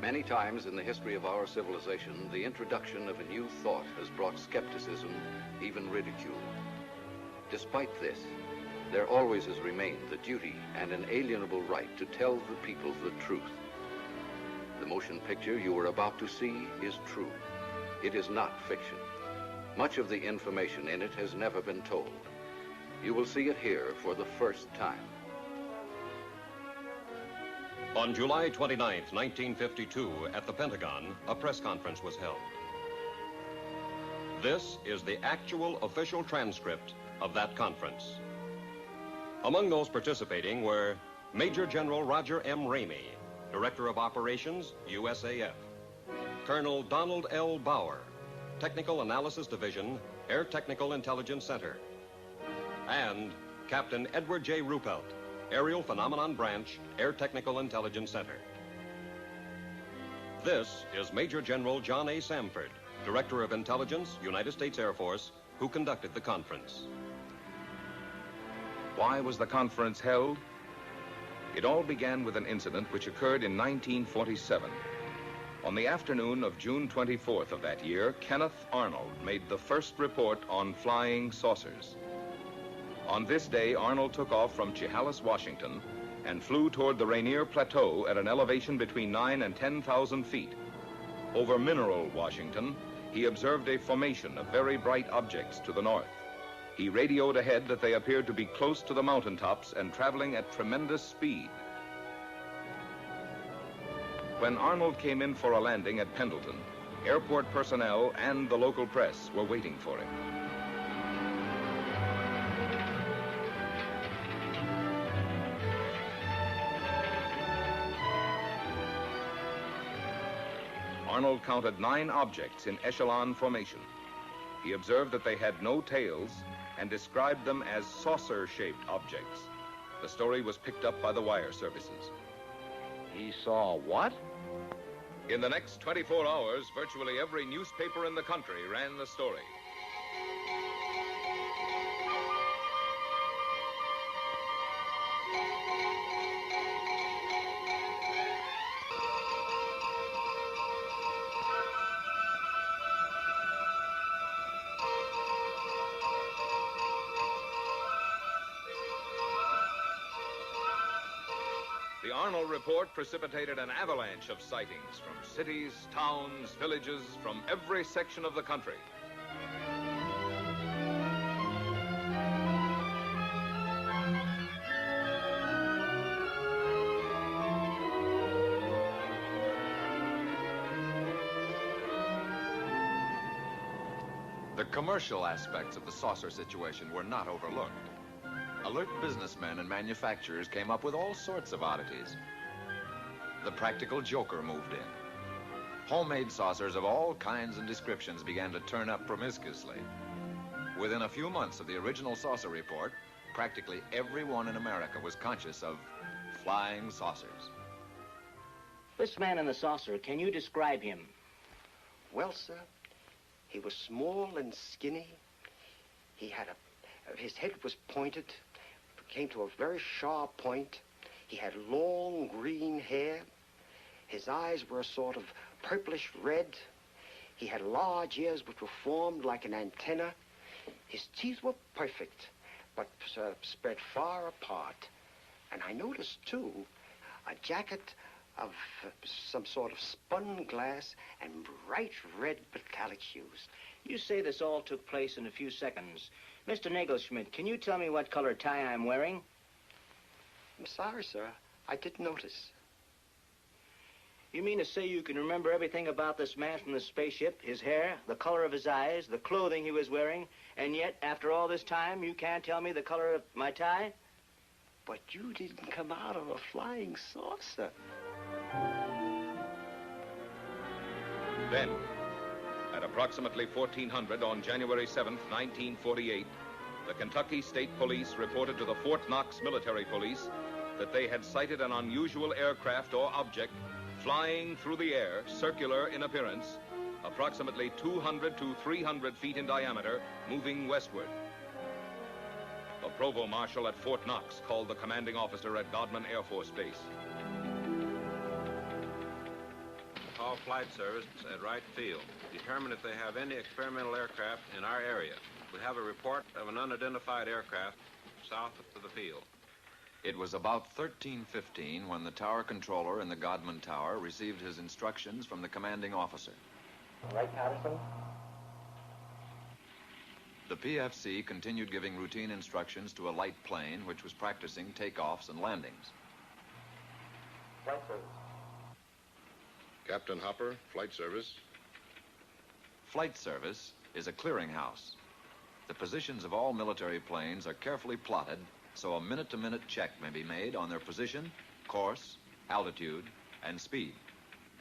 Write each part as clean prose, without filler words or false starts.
Many times in the history of our civilization, the introduction of a new thought has brought skepticism, even ridicule. Despite this, there always has remained the duty and inalienable right to tell the people the truth. The motion picture you are about to see is true. It is not fiction. Much of the information in it has never been told. You will see it here for the first time. On July 29, 1952, at the Pentagon, a press conference was held. This is the actual official transcript of that conference. Among those participating were Major General Roger M. Ramey, Director of Operations, USAF; Colonel Donald L. Bauer, Technical Analysis Division, Air Technical Intelligence Center; and Captain Edward J. Ruppelt, Aerial Phenomenon Branch, Air Technical Intelligence Center. This is Major General John A. Samford, Director of Intelligence, United States Air Force, who conducted the conference. Why was the conference held? It all began with an incident which occurred in 1947. On the afternoon of June 24th of that year, Kenneth Arnold made the first report on flying saucers. On this day, Arnold took off from Chehalis, Washington, and flew toward the Rainier Plateau at an elevation between 9,000 and 10,000 feet. Over Mineral, Washington, he observed a formation of very bright objects to the north. He radioed ahead that they appeared to be close to the mountaintops and traveling at tremendous speed. When Arnold came in for a landing at Pendleton, airport personnel and the local press were waiting for him. Arnold counted 9 objects in echelon formation. He observed that they had no tails and described them as saucer-shaped objects. The story was picked up by the wire services. He saw what? In the next 24 hours, virtually every newspaper in the country ran the story. The Arnold report precipitated an avalanche of sightings from cities, towns, villages, from every section of the country. The commercial aspects of the saucer situation were not overlooked. Alert businessmen and manufacturers came up with all sorts of oddities. The practical joker moved in. Homemade saucers of all kinds and descriptions began to turn up promiscuously. Within a few months of the original saucer report, practically everyone in America was conscious of flying saucers. This man in the saucer, can you describe him? Well, sir, he was small and skinny. His head was pointed, came to a very sharp point. He had long green hair. His eyes were a sort of purplish red. He had large ears which were formed like an antenna. His teeth were perfect, but spread far apart. And I noticed, too, a jacket of some sort of spun glass and bright red metallic hues. You say this all took place in a few seconds. Mr. Nagelschmidt, can you tell me what color tie I'm wearing? I'm sorry, sir. I didn't notice. You mean to say you can remember everything about this man from the spaceship, his hair, the color of his eyes, the clothing he was wearing, and yet, after all this time, you can't tell me the color of my tie? But you didn't come out of a flying saucer. Then, at approximately 1400 on January 7th, 1948, the Kentucky State Police reported to the Fort Knox Military Police that they had sighted an unusual aircraft or object flying through the air, circular in appearance, approximately 200 to 300 feet in diameter, moving westward. The Provost Marshal at Fort Knox called the commanding officer at Godman Air Force Base. call Flight Service at Wright Field. Determine if they have any experimental aircraft in our area. We have a report of an unidentified aircraft south of the field. It was about 13:15 when the tower controller in the Godman Tower received his instructions from the commanding officer. Right, Patterson? The PFC continued giving routine instructions to a light plane which was practicing takeoffs and landings. Flight Service. Captain Hopper, Flight Service. Flight Service is a clearinghouse. The positions of all military planes are carefully plotted so a minute-to-minute check may be made on their position, course, altitude, and speed.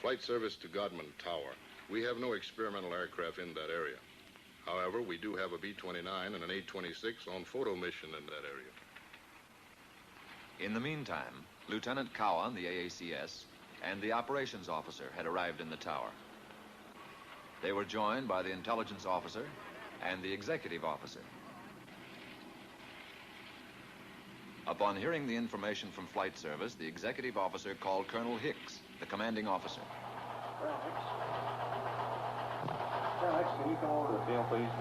Flight Service to Godman Tower. We have no experimental aircraft in that area. However, we do have a B-29 and an A-26 on photo mission in that area. In the meantime, Lieutenant Cowan, the AACS, and the operations officer had arrived in the tower. They were joined by the intelligence officer and the executive officer. Upon hearing the information from Flight Service, the executive officer called Colonel Hicks, the commanding officer. Colonel Hicks, can you come over to the field, please?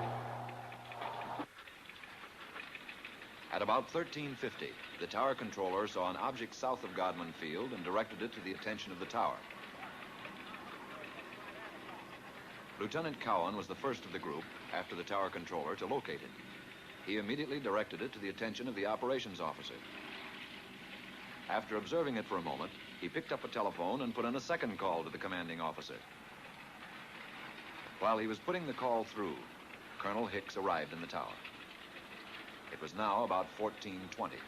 At about 13:50, the tower controller saw an object south of Godman Field and directed it to the attention of the tower. Lieutenant Cowan was the first of the group, after the tower controller, to locate it. He immediately directed it to the attention of the operations officer. After observing it for a moment, he picked up a telephone and put in a second call to the commanding officer. While he was putting the call through, Colonel Hicks arrived in the tower. It was now about 14:20.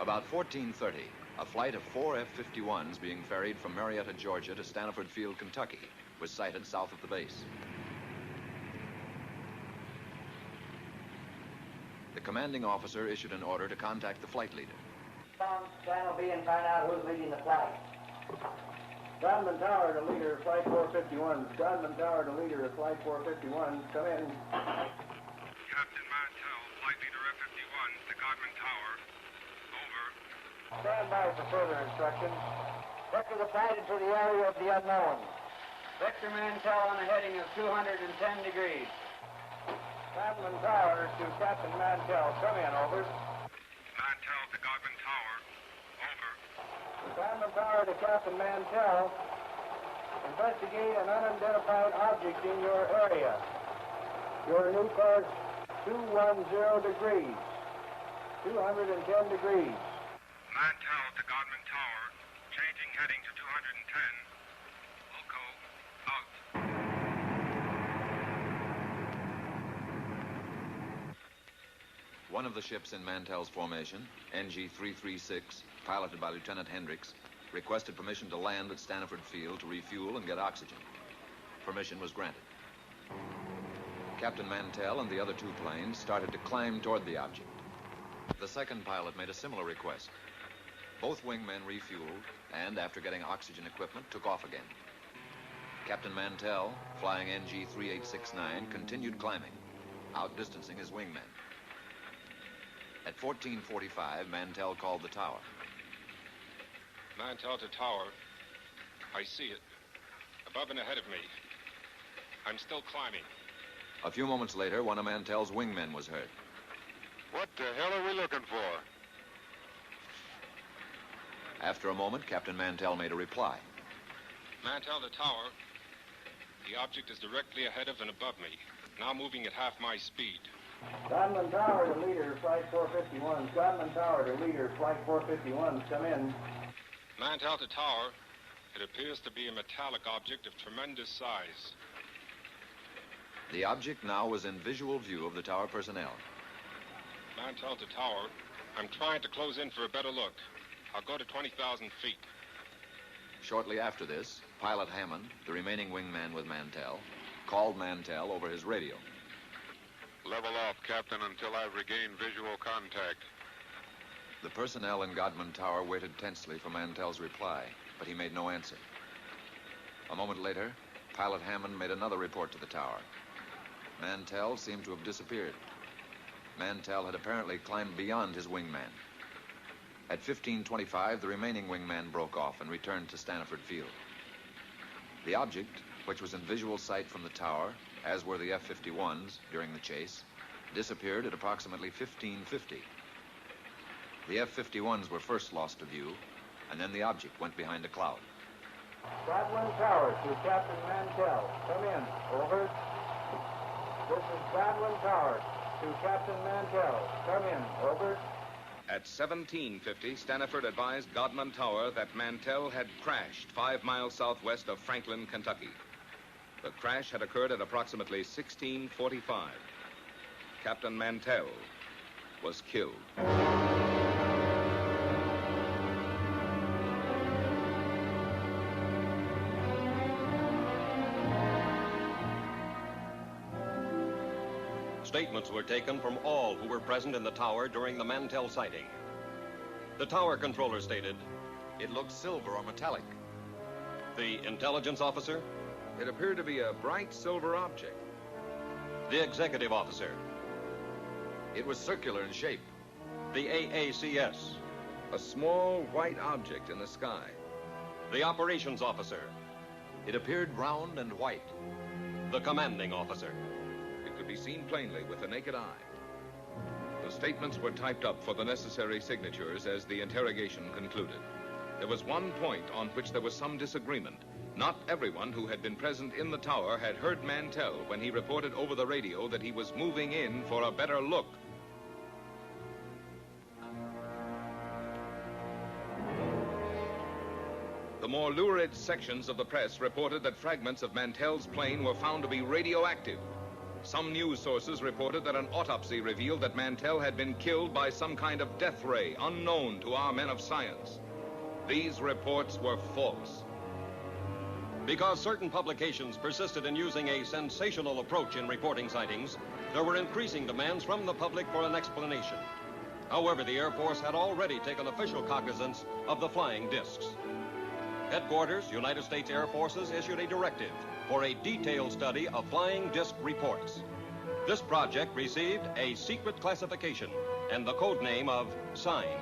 About 14:30, a flight of 4 F-51s being ferried from Marietta, Georgia to Stanford Field, Kentucky, was sighted south of the base. The commanding officer issued an order to contact the flight leader. Channel B and find out who's leading the flight. Godman Tower to leader, Flight 451. Godman Tower to leader, Flight 451. Come in. Captain Mantell, Flight Leader F-51 to Godman Tower. Over. Stand by for further instructions. Vector the flight into the area of the unknown. Vector Mantell on a heading of 210 degrees. Godman Tower to Captain Mantell. Come in, over. Mantell to Godman Tower. Over. Godman Tower to Captain Mantell. Investigate an unidentified object in your area. Your new course, 210 degrees. 210 degrees. Mantell to Godman Tower. Changing heading to 210. Wilco, out. One of the ships in Mantell's formation, NG-336, piloted by Lieutenant Hendricks, requested permission to land at Stanford Field to refuel and get oxygen. Permission was granted. Captain Mantell and the other two planes started to climb toward the object. The second pilot made a similar request. Both wingmen refueled and, after getting oxygen equipment, took off again. Captain Mantell, flying NG-3869, continued climbing, outdistancing his wingmen. At 14:45, Mantell called the tower. Mantell to Tower. I see it. Above and ahead of me. I'm still climbing. A few moments later, one of Mantell's wingmen was heard. What the hell are we looking for? After a moment, Captain Mantell made a reply. Mantell to Tower. The object is directly ahead of and above me. Now moving at half my speed. Godman Tower to leader, Flight 451. Godman Tower to leader, Flight 451. Come in. Mantell to Tower. It appears to be a metallic object of tremendous size. The object now was in visual view of the tower personnel. Mantell to Tower. I'm trying to close in for a better look. I'll go to 20,000 feet. Shortly after this, Pilot Hammond, the remaining wingman with Mantell, called Mantell over his radio. Level off, Captain, until I've regained visual contact. The personnel in Godman Tower waited tensely for Mantell's reply, but he made no answer. A moment later, Pilot Hammond made another report to the tower. Mantell seemed to have disappeared. Mantell had apparently climbed beyond his wingman. At 15:25, the remaining wingman broke off and returned to Stanford Field. The object, which was in visual sight from the tower, as were the F-51s during the chase, disappeared at approximately 1550. The F-51s were first lost to view, and then the object went behind a cloud. Godwin Tower to Captain Mantell. Come in. Over. This is Godwin Tower to Captain Mantell. Come in. Over. At 1750, Staniford advised Godman Tower that Mantell had crashed 5 miles southwest of Franklin, Kentucky. The crash had occurred at approximately 1645. Captain Mantell was killed. Statements were taken from all who were present in the tower during the Mantell sighting. The tower controller stated, It looked silver or metallic. the intelligence officer, It appeared to be a bright silver object. the executive officer, It was circular in shape. the AACS, A small white object in the sky. the operations officer, It appeared round and white. the commanding officer. It could be seen plainly with the naked eye. The statements were typed up for the necessary signatures as the interrogation concluded. There was one point on which there was some disagreement. Not everyone who had been present in the tower had heard Mantell when he reported over the radio that he was moving in for a better look. The more lurid sections of the press reported that fragments of Mantell's plane were found to be radioactive. Some news sources reported that an autopsy revealed that Mantell had been killed by some kind of death ray unknown to our men of science. These reports were false. Because certain publications persisted in using a sensational approach in reporting sightings, there were increasing demands from the public for an explanation. However, the Air Force had already taken official cognizance of the flying discs. Headquarters, United States Air Forces, issued a directive for a detailed study of flying disc reports. This project received a secret classification and the code name of SIGN.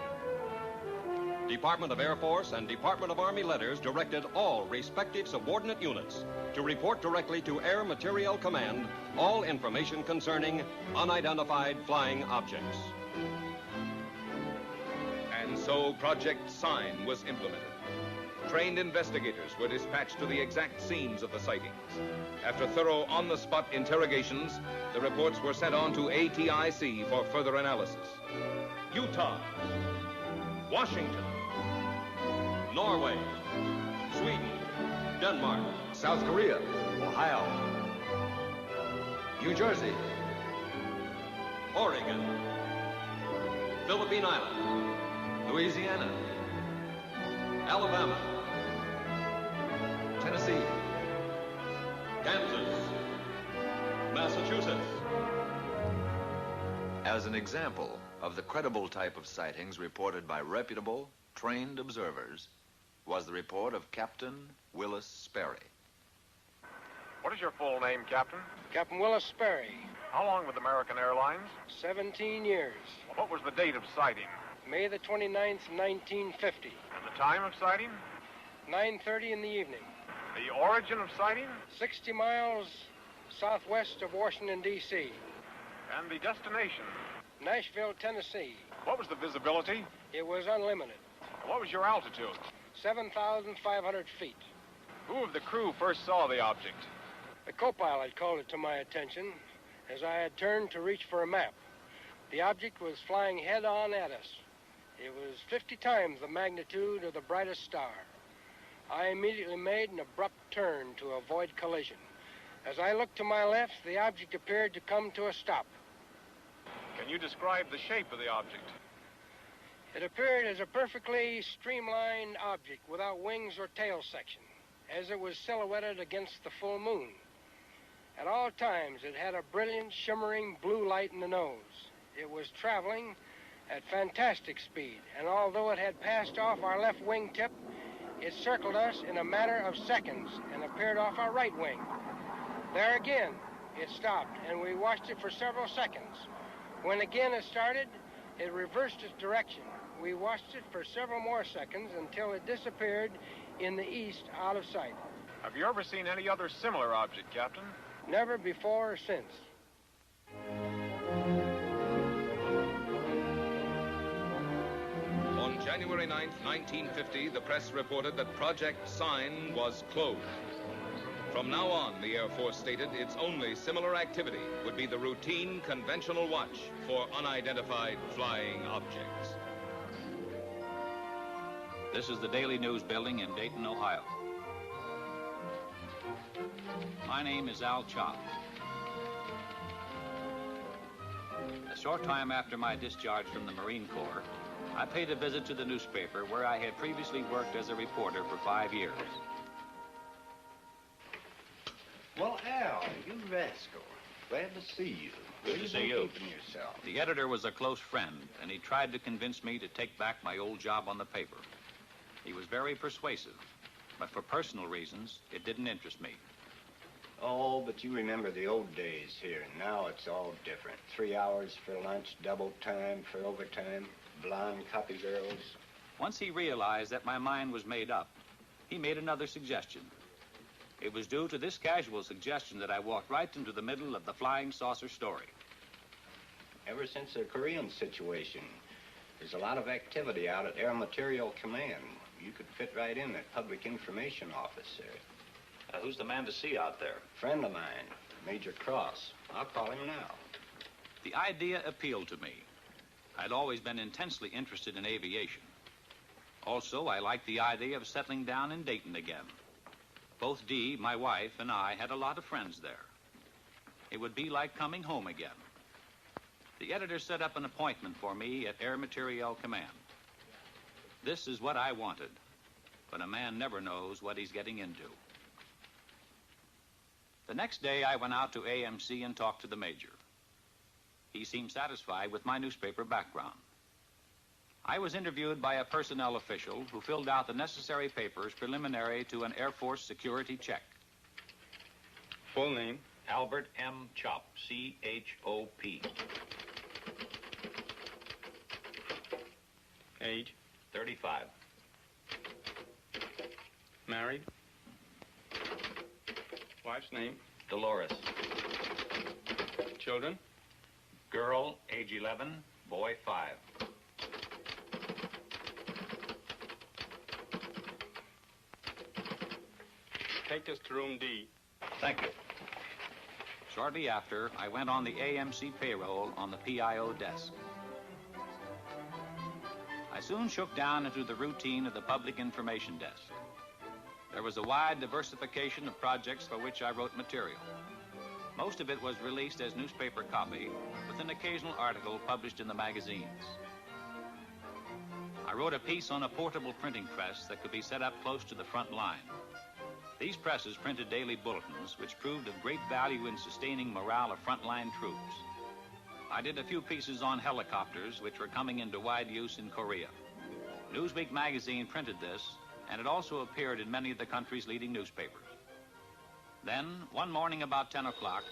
Department of Air Force and Department of Army letters directed all respective subordinate units to report directly to Air Materiel Command all information concerning unidentified flying objects. And so Project SIGN was implemented. Trained investigators were dispatched to the exact scenes of the sightings. After thorough on-the-spot interrogations, the reports were sent on to ATIC for further analysis. Utah, Washington, Norway, Sweden, Denmark, South Korea, Ohio, New Jersey, Oregon, Philippine Island, Louisiana, Alabama, Tennessee, Kansas, Massachusetts. As an example of the credible type of sightings reported by reputable, trained observers was the report of Captain Willis Sperry. What is your full name, Captain? Captain Willis Sperry, How long with American Airlines? 17 years. What was the date of sighting? May the 29th, 1950. And the time of sighting? 9:30 in the evening. The origin of sighting? 60 miles southwest of Washington, D.C. And the destination? Nashville, Tennessee. What was the visibility? It was unlimited. What was your altitude? 7,500 feet. Who of the crew first saw the object? The co-pilot called it to my attention as I had turned to reach for a map. The object was flying head-on at us. It was 50 times the magnitude of the brightest star. I immediately made an abrupt turn to avoid collision. As I looked to my left, the object appeared to come to a stop. Can you describe the shape of the object? It appeared as a perfectly streamlined object without wings or tail section, as it was silhouetted against the full moon. At all times, it had a brilliant, shimmering blue light in the nose. It was traveling at fantastic speed, and although it had passed off our left wingtip, it circled us in a matter of seconds and appeared off our right wing. There again, it stopped, and we watched it for several seconds. When again it started, it reversed its direction. We watched it for several more seconds until it disappeared in the east out of sight. Have you ever seen any other similar object, Captain? Never before or since. On January 9th, 1950, the press reported that Project Sign was closed. From now on, the Air Force stated its only similar activity would be the routine conventional watch for unidentified flying objects. This is the Daily News building in Dayton, Ohio. My name is Al Chop. A short time after my discharge from the Marine Corps, I paid a visit to the newspaper where I had previously worked as a reporter for 5 years. Well, Al, you rascal. Glad to see you. Good to see you. Keeping yourself. The editor was a close friend, and he tried to convince me to take back my old job on the paper. He was very persuasive, but for personal reasons, it didn't interest me. Oh, but you remember the old days here. Now it's all different. 3 hours for lunch, double time for overtime, blonde copy girls. Once he realized that my mind was made up, he made another suggestion. It was due to this casual suggestion that I walked right into the middle of the flying saucer story. Ever since the Korean situation, there's a lot of activity out at Air Material Command. You could fit right in that public information office there. Who's the man to see out there? Friend of mine, Major Cross. I'll call him now. The idea appealed to me. I'd always been intensely interested in aviation. Also, I liked the idea of settling down in Dayton again. Both Dee, my wife, and I had a lot of friends there. It would be like coming home again. The editor set up an appointment for me at Air Materiel Command. This is what I wanted, but a man never knows what he's getting into. The next day, I went out to AMC and talked to the major. He seemed satisfied with my newspaper background. I was interviewed by a personnel official who filled out the necessary papers preliminary to an Air Force security check. Full name? Albert M. Chop, C-H-O-P. Age? 35. Married? Wife's name? Dolores. Children? Girl, age 11, boy 5. Take us to room D. Thank you. Shortly after, I went on the AMC payroll on the PIO desk. I soon shook down into the routine of the public information desk. There was a wide diversification of projects for which I wrote material. Most of it was released as newspaper copy, with an occasional article published in the magazines. I wrote a piece on a portable printing press that could be set up close to the front line. These presses printed daily bulletins, which proved of great value in sustaining morale of frontline troops. I did a few pieces on helicopters, which were coming into wide use in Korea. Newsweek magazine printed this, and it also appeared in many of the country's leading newspapers. Then, one morning about 10 o'clock,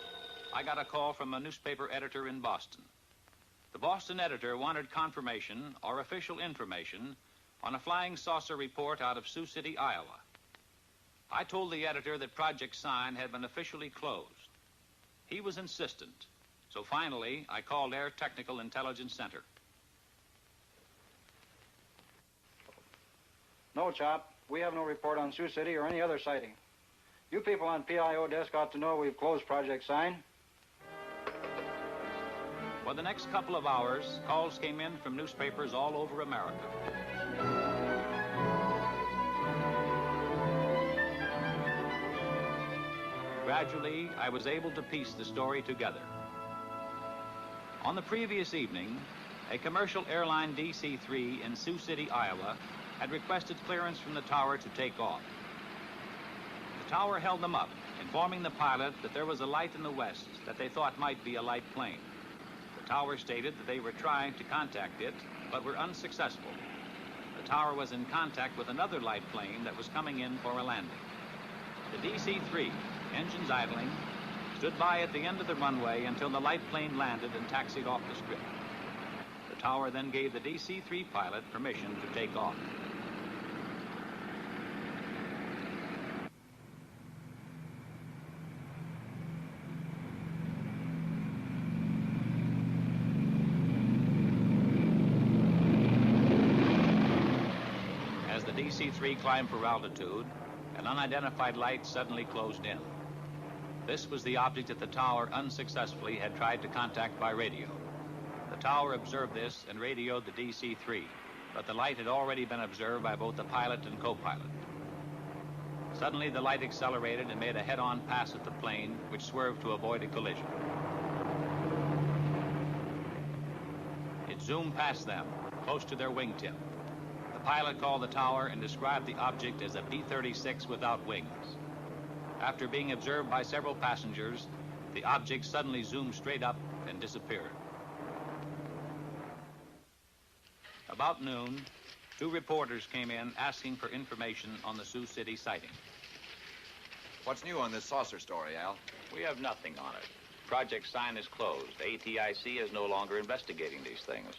I got a call from a newspaper editor in Boston. The Boston editor wanted confirmation or official information on a flying saucer report out of Sioux City, Iowa. I told the editor that Project Sign had been officially closed. He was insistent, so finally I called Air Technical Intelligence Center. No, Chop. We have no report on Sioux City or any other sighting. You people on PIO desk ought to know we've closed Project Sign. For the next couple of hours, calls came in from newspapers all over America. Gradually, I was able to piece the story together. On the previous evening, a commercial airline DC-3 in Sioux City, Iowa, had requested clearance from the tower to take off. The tower held them up, informing the pilot that there was a light in the west that they thought might be a light plane. The tower stated that they were trying to contact it, but were unsuccessful. The tower was in contact with another light plane that was coming in for a landing. The DC-3, engines idling, stood by at the end of the runway until the light plane landed and taxied off the strip. The tower then gave the DC-3 pilot permission to take off. the DC-3 climbed for altitude, an unidentified light suddenly closed in. This was the object that the tower unsuccessfully had tried to contact by radio. The tower observed this and radioed the DC-3, but the light had already been observed by both the pilot and co-pilot. Suddenly, the light accelerated and made a head-on pass at the plane, which swerved to avoid a collision. It zoomed past them, close to their wingtip. The pilot called the tower and described the object as a B-36 without wings. After being observed by several passengers, the object suddenly zoomed straight up and disappeared. About noon, 2 reporters came in asking for information on the Sioux City sighting. What's new on this saucer story, Al? We have nothing on it. Project Sign is closed. ATIC is no longer investigating these things.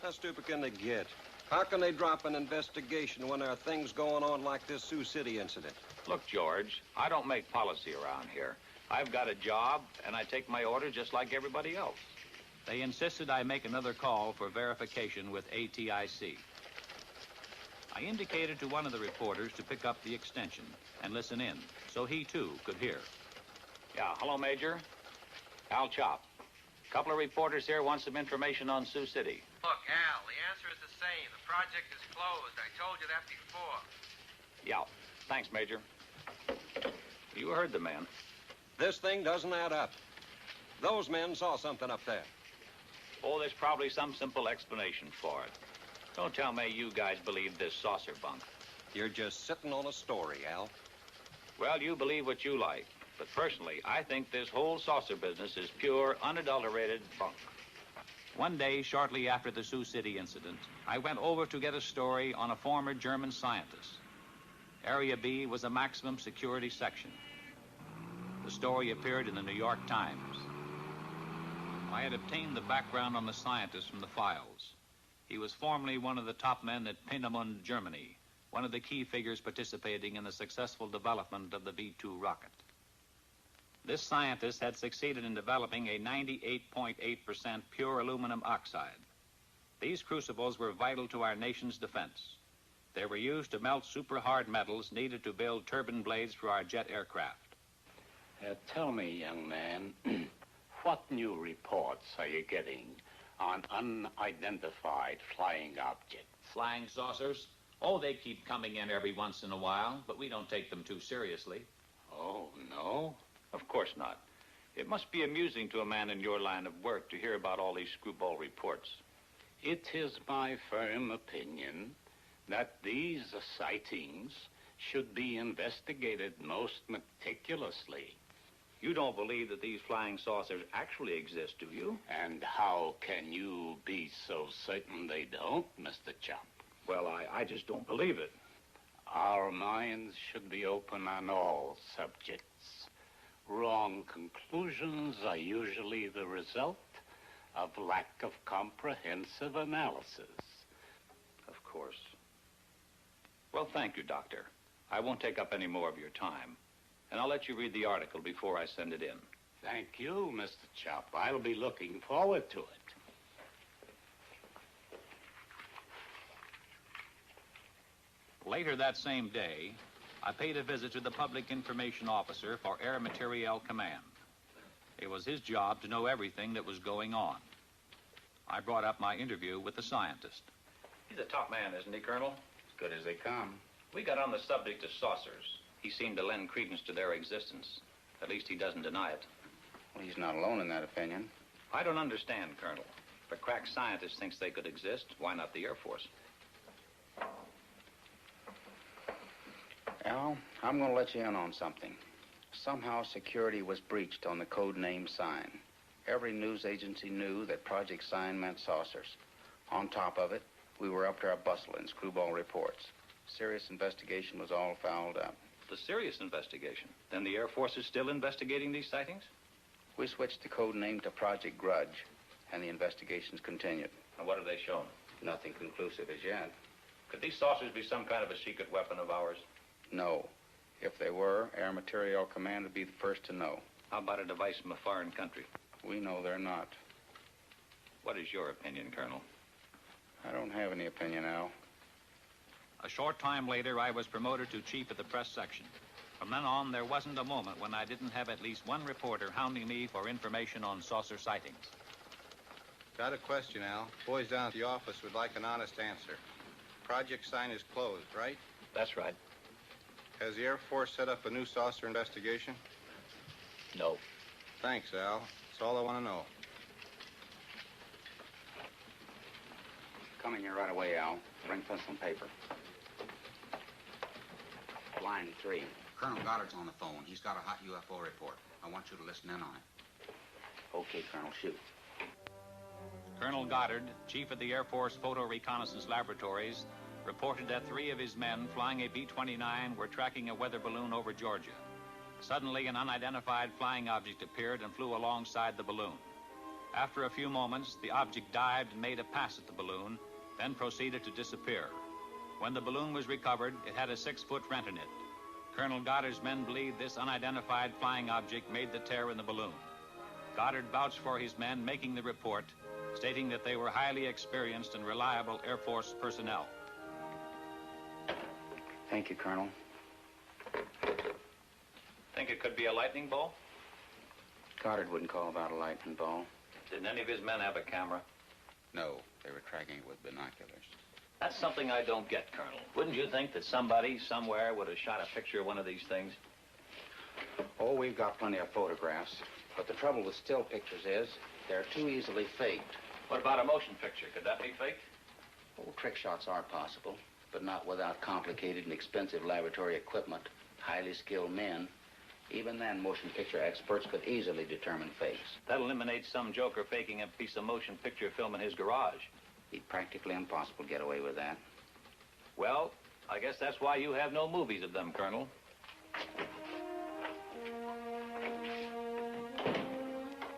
How stupid can they get? How can they drop an investigation when there are things going on like this Sioux City incident? Look, George, I don't make policy around here. I've got a job, and I take my orders just like everybody else. They insisted I make another call for verification with ATIC. I indicated to one of the reporters to pick up the extension and listen in, so he, too, could hear. Yeah, hello, Major. Al Chop. A couple of reporters here want some information on Sioux City. Look, Al, the answer is the same. The project is closed. I told you that before. Yeah, thanks, Major. You heard the man. This thing doesn't add up. Those men saw something up there. Oh, there's probably some simple explanation for it. Don't tell me you guys believe this saucer bunk. You're just sitting on a story, Al. Well, you believe what you like. But personally, I think this whole saucer business is pure, unadulterated bunk. One day, shortly after the Sioux City incident, I went over to get a story on a former German scientist. Area B was a maximum security section. The story appeared in the New York Times. I had obtained the background on the scientist from the files. He was formerly one of the top men at Peenemünde, Germany, one of the key figures participating in the successful development of the V-2 rocket. This scientist had succeeded in developing a 98.8% pure aluminum oxide. These crucibles were vital to our nation's defense. They were used to melt super-hard metals needed to build turbine blades for our jet aircraft. Tell me, young man, what new reports are you getting on unidentified flying objects? Flying saucers? Oh, they keep coming in every once in a while, but we don't take them too seriously. Oh, no? Of course not. It must be amusing to a man in your line of work to hear about all these screwball reports. It is my firm opinion that these sightings should be investigated most meticulously. You don't believe that these flying saucers actually exist, do you? And how can you be so certain they don't, Mr. Chop? Well, I just don't believe it. Our minds should be open on all subjects. Wrong conclusions are usually the result of lack of comprehensive analysis. Of course. Well, thank you, Doctor. I won't take up any more of your time. And I'll let you read the article before I send it in. Thank you, Mr. Chop. I'll be looking forward to it. Later that same day, I paid a visit to the Public Information Officer for Air Materiel Command. It was his job to know everything that was going on. I brought up my interview with the scientist. He's a top man, isn't he, Colonel? As good as they come. We got on the subject of saucers. He seemed to lend credence to their existence. At least he doesn't deny it. Well, he's not alone in that opinion. I don't understand, Colonel. If a crack scientist thinks they could exist, why not the Air Force? Al, I'm going to let you in on something. Somehow security was breached on the code name Sign. Every news agency knew that Project Sign meant saucers. On top of it, we were up to our bustle in screwball reports. Serious investigation was all fouled up. The serious investigation? Then the Air Force is still investigating these sightings? We switched the code name to Project Grudge, and the investigations continued. And what have they shown? Nothing conclusive as yet. Could these saucers be some kind of a secret weapon of ours? No. If they were, Air Materiel Command would be the first to know. How about a device from a foreign country? We know they're not. What is your opinion, Colonel? I don't have any opinion, Al. A short time later, I was promoted to chief of the press section. From then on, there wasn't a moment when I didn't have at least one reporter hounding me for information on saucer sightings. Got a question, Al. Boys down at the office would like an honest answer. Project sign is closed, right? That's right. Has the Air Force set up a new saucer investigation? No. Thanks, Al. That's all I want to know. Coming here right away, Al. Bring pencil and paper. Line 3. Colonel Goddard's on the phone. He's got a hot UFO report. I want you to listen in on it. Okay, Colonel, shoot. Colonel Goddard, chief of the Air Force Photo Reconnaissance Laboratories, reported that 3 of his men flying a B-29 were tracking a weather balloon over Georgia. Suddenly, an unidentified flying object appeared and flew alongside the balloon. After a few moments, the object dived and made a pass at the balloon, then proceeded to disappear. When the balloon was recovered, it had a 6-foot rent in it. Colonel Goddard's men believed this unidentified flying object made the tear in the balloon. Goddard vouched for his men making the report, stating that they were highly experienced and reliable Air Force personnel. Thank you, Colonel. Think it could be a lightning bolt? Goddard wouldn't call about a lightning ball. Didn't any of his men have a camera? No, they were tracking it with binoculars. That's something I don't get, Colonel. Wouldn't you think that somebody, somewhere, would have shot a picture of one of these things? Oh, we've got plenty of photographs. But the trouble with still pictures is they're too easily faked. What about a motion picture? Could that be faked? Oh, trick shots are possible, but not without complicated and expensive laboratory equipment, highly skilled men. Even then, motion picture experts could easily determine fakes. That eliminates some joker faking a piece of motion picture film in his garage. It'd be practically impossible to get away with that. Well, I guess that's why you have no movies of them, Colonel.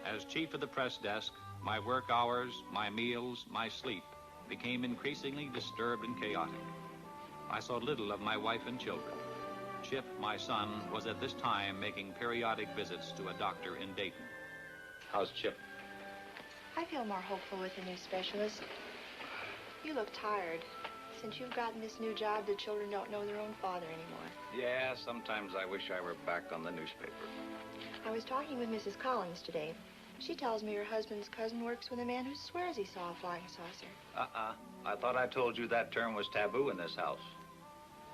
As chief of the press desk, my work hours, my meals, my sleep became increasingly disturbed and chaotic. I saw little of my wife and children. Chip, my son, was at this time making periodic visits to a doctor in Dayton. How's Chip? I feel more hopeful with the new specialist. You look tired. Since you've gotten this new job, the children don't know their own father anymore. Yeah, sometimes I wish I were back on the newspaper. I was talking with Mrs. Collins today. She tells me her husband's cousin works with a man who swears he saw a flying saucer. I thought I told you that term was taboo in this house.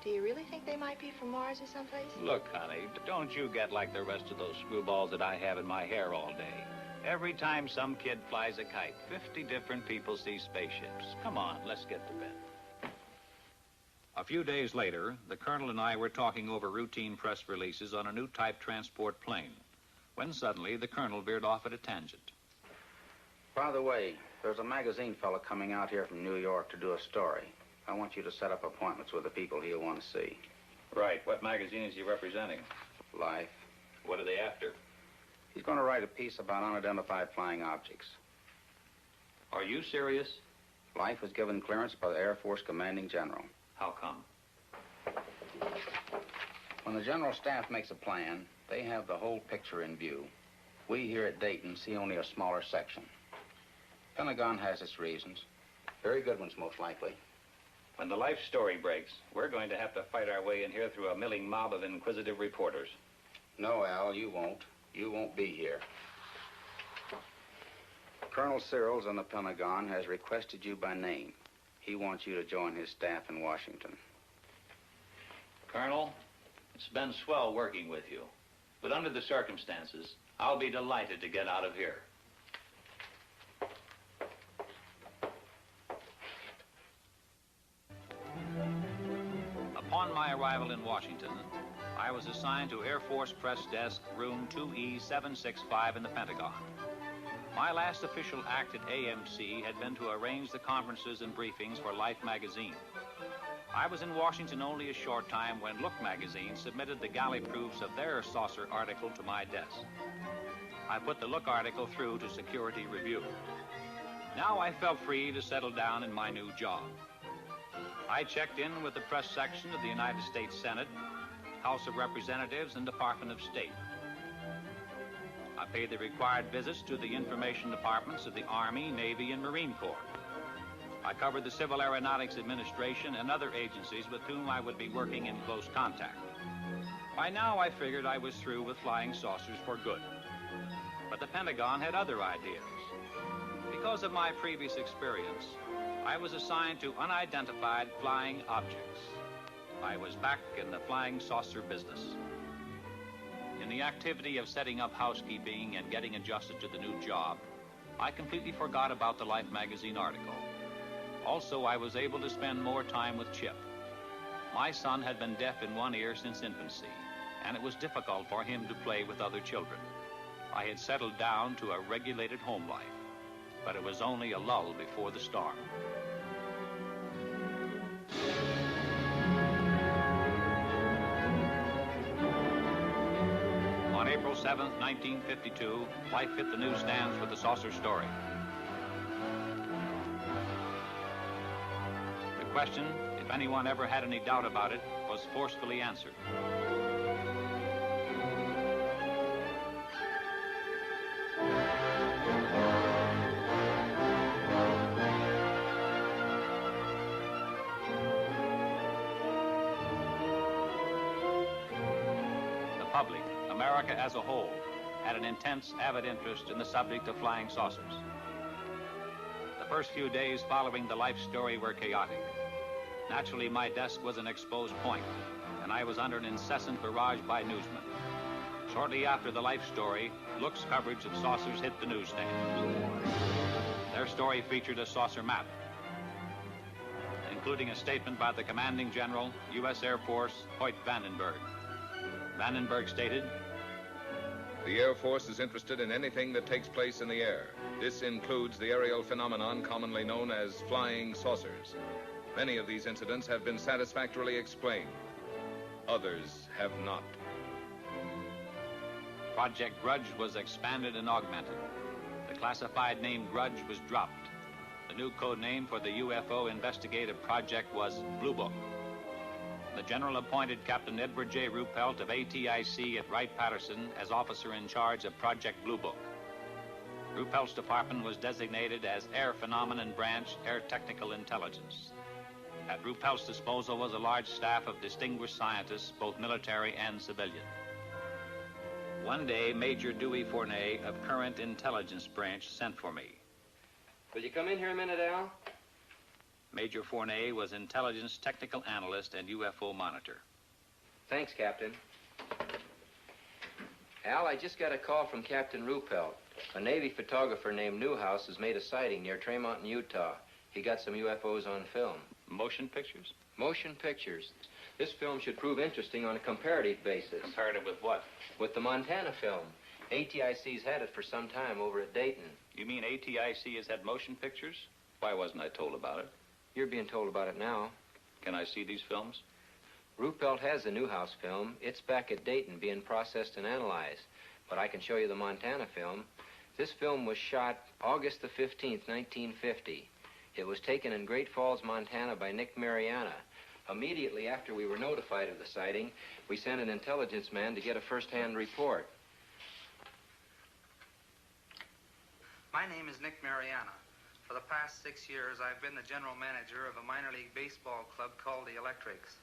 Do you really think they might be from Mars or someplace? Look, honey, don't you get like the rest of those screwballs that I have in my hair all day. Every time some kid flies a kite, 50 different people see spaceships. Come on, let's get to bed. A few days later, the Colonel and I were talking over routine press releases on a new type transport plane, when suddenly the Colonel veered off at a tangent. By the way, there's a magazine fellow coming out here from New York to do a story. I want you to set up appointments with the people he'll want to see. Right. What magazine is he representing? Life. What are they after? He's going to write a piece about unidentified flying objects. Are you serious? Life was given clearance by the Air Force Commanding General. How come? When the General Staff makes a plan, they have the whole picture in view. We here at Dayton see only a smaller section. Pentagon has its reasons. Very good ones, most likely. When the Life story breaks, we're going to have to fight our way in here through a milling mob of inquisitive reporters. No, Al, you won't. You won't be here. Colonel Searles in the Pentagon has requested you by name. He wants you to join his staff in Washington. Colonel, it's been swell working with you. But under the circumstances, I'll be delighted to get out of here. Upon my arrival in Washington, I was assigned to Air Force Press Desk, room 2E765 in the Pentagon. My last official act at AMC had been to arrange the conferences and briefings for Life magazine. I was in Washington only a short time when Look magazine submitted the galley proofs of their saucer article to my desk. I put the Look article through to security review. Now I felt free to settle down in my new job. I checked in with the press section of the United States Senate, House of Representatives, and Department of State. I paid the required visits to the information departments of the Army, Navy, and Marine Corps. I covered the Civil Aeronautics Administration and other agencies with whom I would be working in close contact. By now, I figured I was through with flying saucers for good. But the Pentagon had other ideas. Because of my previous experience, I was assigned to unidentified flying objects. I was back in the flying saucer business. In the activity of setting up housekeeping and getting adjusted to the new job, I completely forgot about the Life magazine article. Also, I was able to spend more time with Chip. My son had been deaf in one ear since infancy, and it was difficult for him to play with other children. I had settled down to a regulated home life, but it was only a lull before the storm. On April 7th, 1952, Life hit the newsstands with the saucer story. The question, if anyone ever had any doubt about it, was forcefully answered. The public, America as a whole, had an intense, avid interest in the subject of flying saucers. The first few days following the Life story were chaotic. Naturally, my desk was an exposed point, and I was under an incessant barrage by newsmen. Shortly after the Life story, Look's coverage of saucers hit the newsstand. Their story featured a saucer map, including a statement by the commanding general, U.S. Air Force, Hoyt Vandenberg. Vandenberg stated, "The Air Force is interested in anything that takes place in the air. This includes the aerial phenomenon commonly known as flying saucers. Many of these incidents have been satisfactorily explained. Others have not." Project Grudge was expanded and augmented. The classified name Grudge was dropped. The new code name for the UFO investigative project was Blue Book. The general appointed Captain Edward J. Ruppelt of ATIC at Wright-Patterson as officer in charge of Project Blue Book. Ruppelt's department was designated as Air Phenomenon Branch, Air Technical Intelligence. At Ruppelt's disposal was a large staff of distinguished scientists, both military and civilian. One day, Major Dewey Fournay of Current Intelligence Branch sent for me. "Will you come in here a minute, Al?" Major Fournay was intelligence technical analyst and UFO monitor. "Thanks, Captain." "Al, I just got a call from Captain Ruppelt. A Navy photographer named Newhouse has made a sighting near Tremont in Utah. He got some UFOs on film." Motion pictures? Motion pictures. This film should prove interesting on a comparative basis. Comparative with what? With the Montana film. ATIC's had it for some time over at Dayton. You mean ATIC has had motion pictures? Why wasn't I told about it? You're being told about it now. Can I see these films? Ruppelt has the Newhouse film. It's back at Dayton being processed and analyzed. But I can show you the Montana film. This film was shot August the 15th, 1950. It was taken in Great Falls, Montana by Nick Mariana. Immediately after we were notified of the sighting, we sent an intelligence man to get a first-hand report. My name is Nick Mariana. For the past 6 years, I've been the general manager of a minor league baseball club called the Electrics.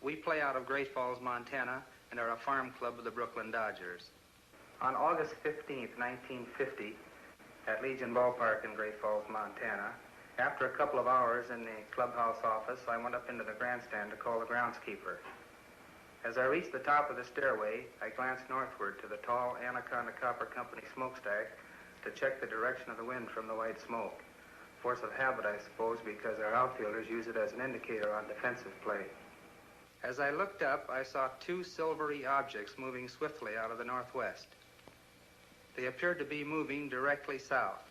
We play out of Great Falls, Montana, and are a farm club of the Brooklyn Dodgers. On August 15th, 1950, at Legion Ballpark in Great Falls, Montana, after a couple of hours in the clubhouse office, I went up into the grandstand to call the groundskeeper. As I reached the top of the stairway, I glanced northward to the tall Anaconda Copper Company smokestack to check the direction of the wind from the white smoke. Force of habit, I suppose, because our outfielders use it as an indicator on defensive play. As I looked up, I saw two silvery objects moving swiftly out of the northwest. They appeared to be moving directly south.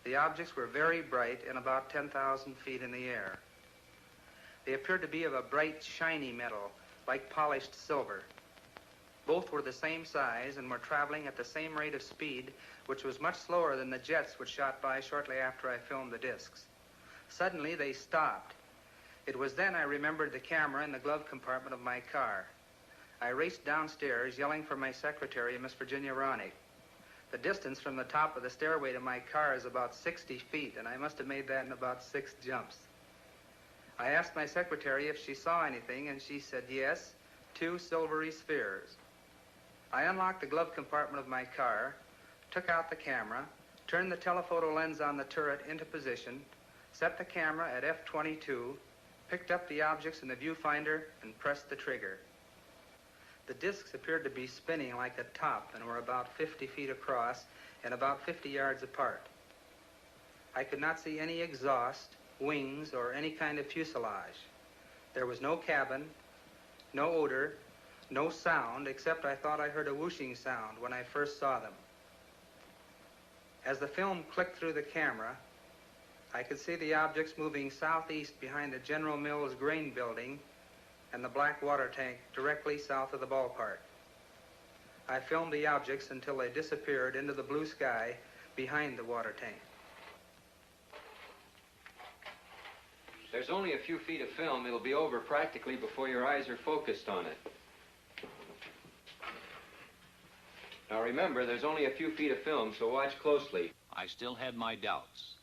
The objects were very bright and about 10,000 feet in the air. They appeared to be of a bright, shiny metal, like polished silver. Both were the same size and were traveling at the same rate of speed, which was much slower than the jets which shot by shortly after I filmed the discs. Suddenly, they stopped. It was then I remembered the camera in the glove compartment of my car. I raced downstairs, yelling for my secretary, Miss Virginia Ronick. The distance from the top of the stairway to my car is about 60 feet, and I must have made that in about 6 jumps. I asked my secretary if she saw anything, and she said yes, 2 silvery spheres. I unlocked the glove compartment of my car, took out the camera, turned the telephoto lens on the turret into position, set the camera at f/22, picked up the objects in the viewfinder, and pressed the trigger. The discs appeared to be spinning like a top and were about 50 feet across and about 50 yards apart. I could not see any exhaust, wings, or any kind of fuselage. There was no cabin, no odor, no sound, except I thought I heard a whooshing sound when I first saw them. As the film clicked through the camera, I could see the objects moving southeast behind the General Mills grain building and the black water tank directly south of the ballpark. I filmed the objects until they disappeared into the blue sky behind the water tank. There's only a few feet of film. It'll be over practically before your eyes are focused on it. Now remember, there's only a few feet of film, so watch closely. I still had my doubts,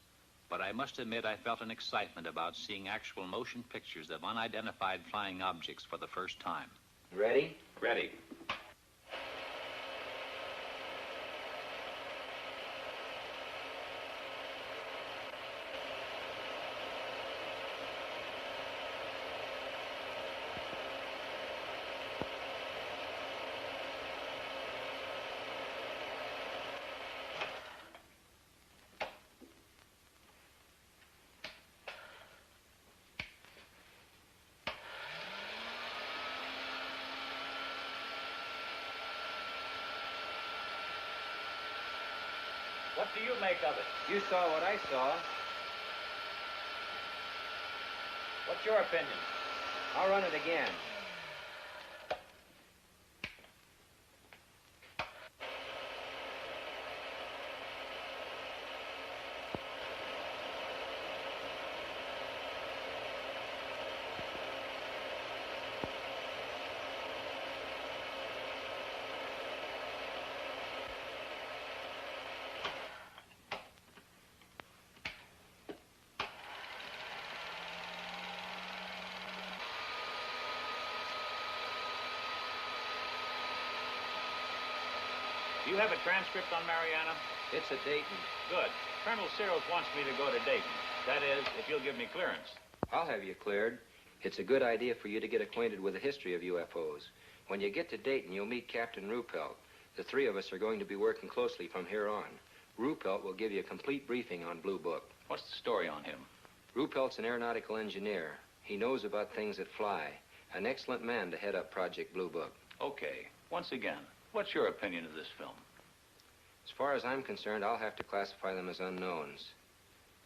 but I must admit I felt an excitement about seeing actual motion pictures of unidentified flying objects for the first time. Ready? Ready. What do you make of it? You saw what I saw. What's your opinion? I'll run it again. Do you have a transcript on Mariana? It's at Dayton. Good. Colonel Searles wants me to go to Dayton. That is, if you'll give me clearance. I'll have you cleared. It's a good idea for you to get acquainted with the history of UFOs. When you get to Dayton, you'll meet Captain Ruppelt. The 3 of us are going to be working closely from here on. Ruppelt will give you a complete briefing on Blue Book. What's the story on him? Ruppelt's an aeronautical engineer. He knows about things that fly. An excellent man to head up Project Blue Book. Okay. Once again, what's your opinion of this film? As far as I'm concerned, I'll have to classify them as unknowns.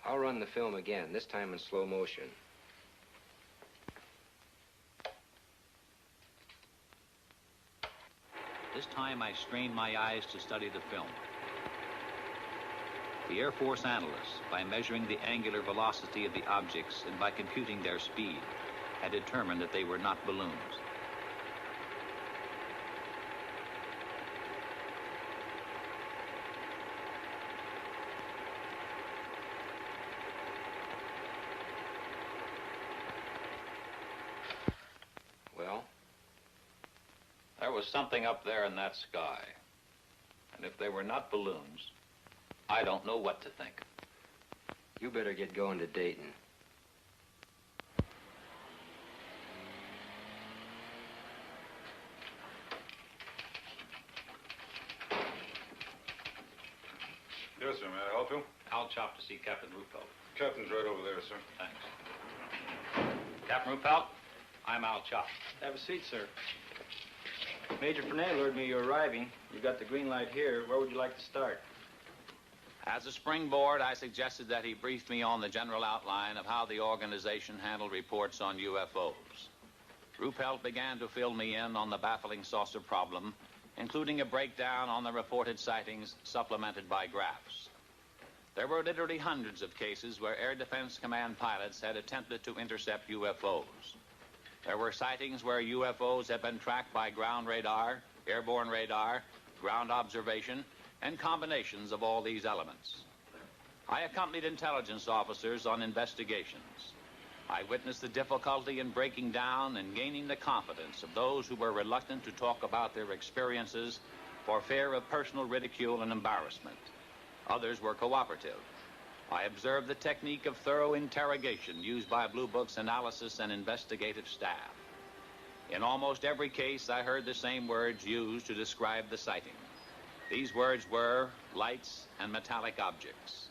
I'll run the film again, this time in slow motion. This time I strained my eyes to study the film. The Air Force analysts, by measuring the angular velocity of the objects and by computing their speed, had determined that they were not balloons. Well? There was something up there in that sky. And if they were not balloons, I don't know what to think. You better get going to Dayton. Yes, sir. May I help you? I'll chop to see Captain Ruppelt. Captain's right over there, sir. Thanks. Captain Ruppelt, I'm Al Chop. Have a seat, sir. Major Fernet lured me you're arriving. You got the green light here. Where would you like to start? As a springboard, I suggested that he brief me on the general outline of how the organization handled reports on UFOs. Ruppelt began to fill me in on the baffling saucer problem, including a breakdown on the reported sightings supplemented by graphs. There were literally hundreds of cases where Air Defense Command pilots had attempted to intercept UFOs. There were sightings where UFOs had been tracked by ground radar, airborne radar, ground observation, and combinations of all these elements. I accompanied intelligence officers on investigations. I witnessed the difficulty in breaking down and gaining the confidence of those who were reluctant to talk about their experiences for fear of personal ridicule and embarrassment. Others were cooperative. I observed the technique of thorough interrogation used by Blue Book's analysis and investigative staff. In almost every case, I heard the same words used to describe the sighting. These words were lights and metallic objects.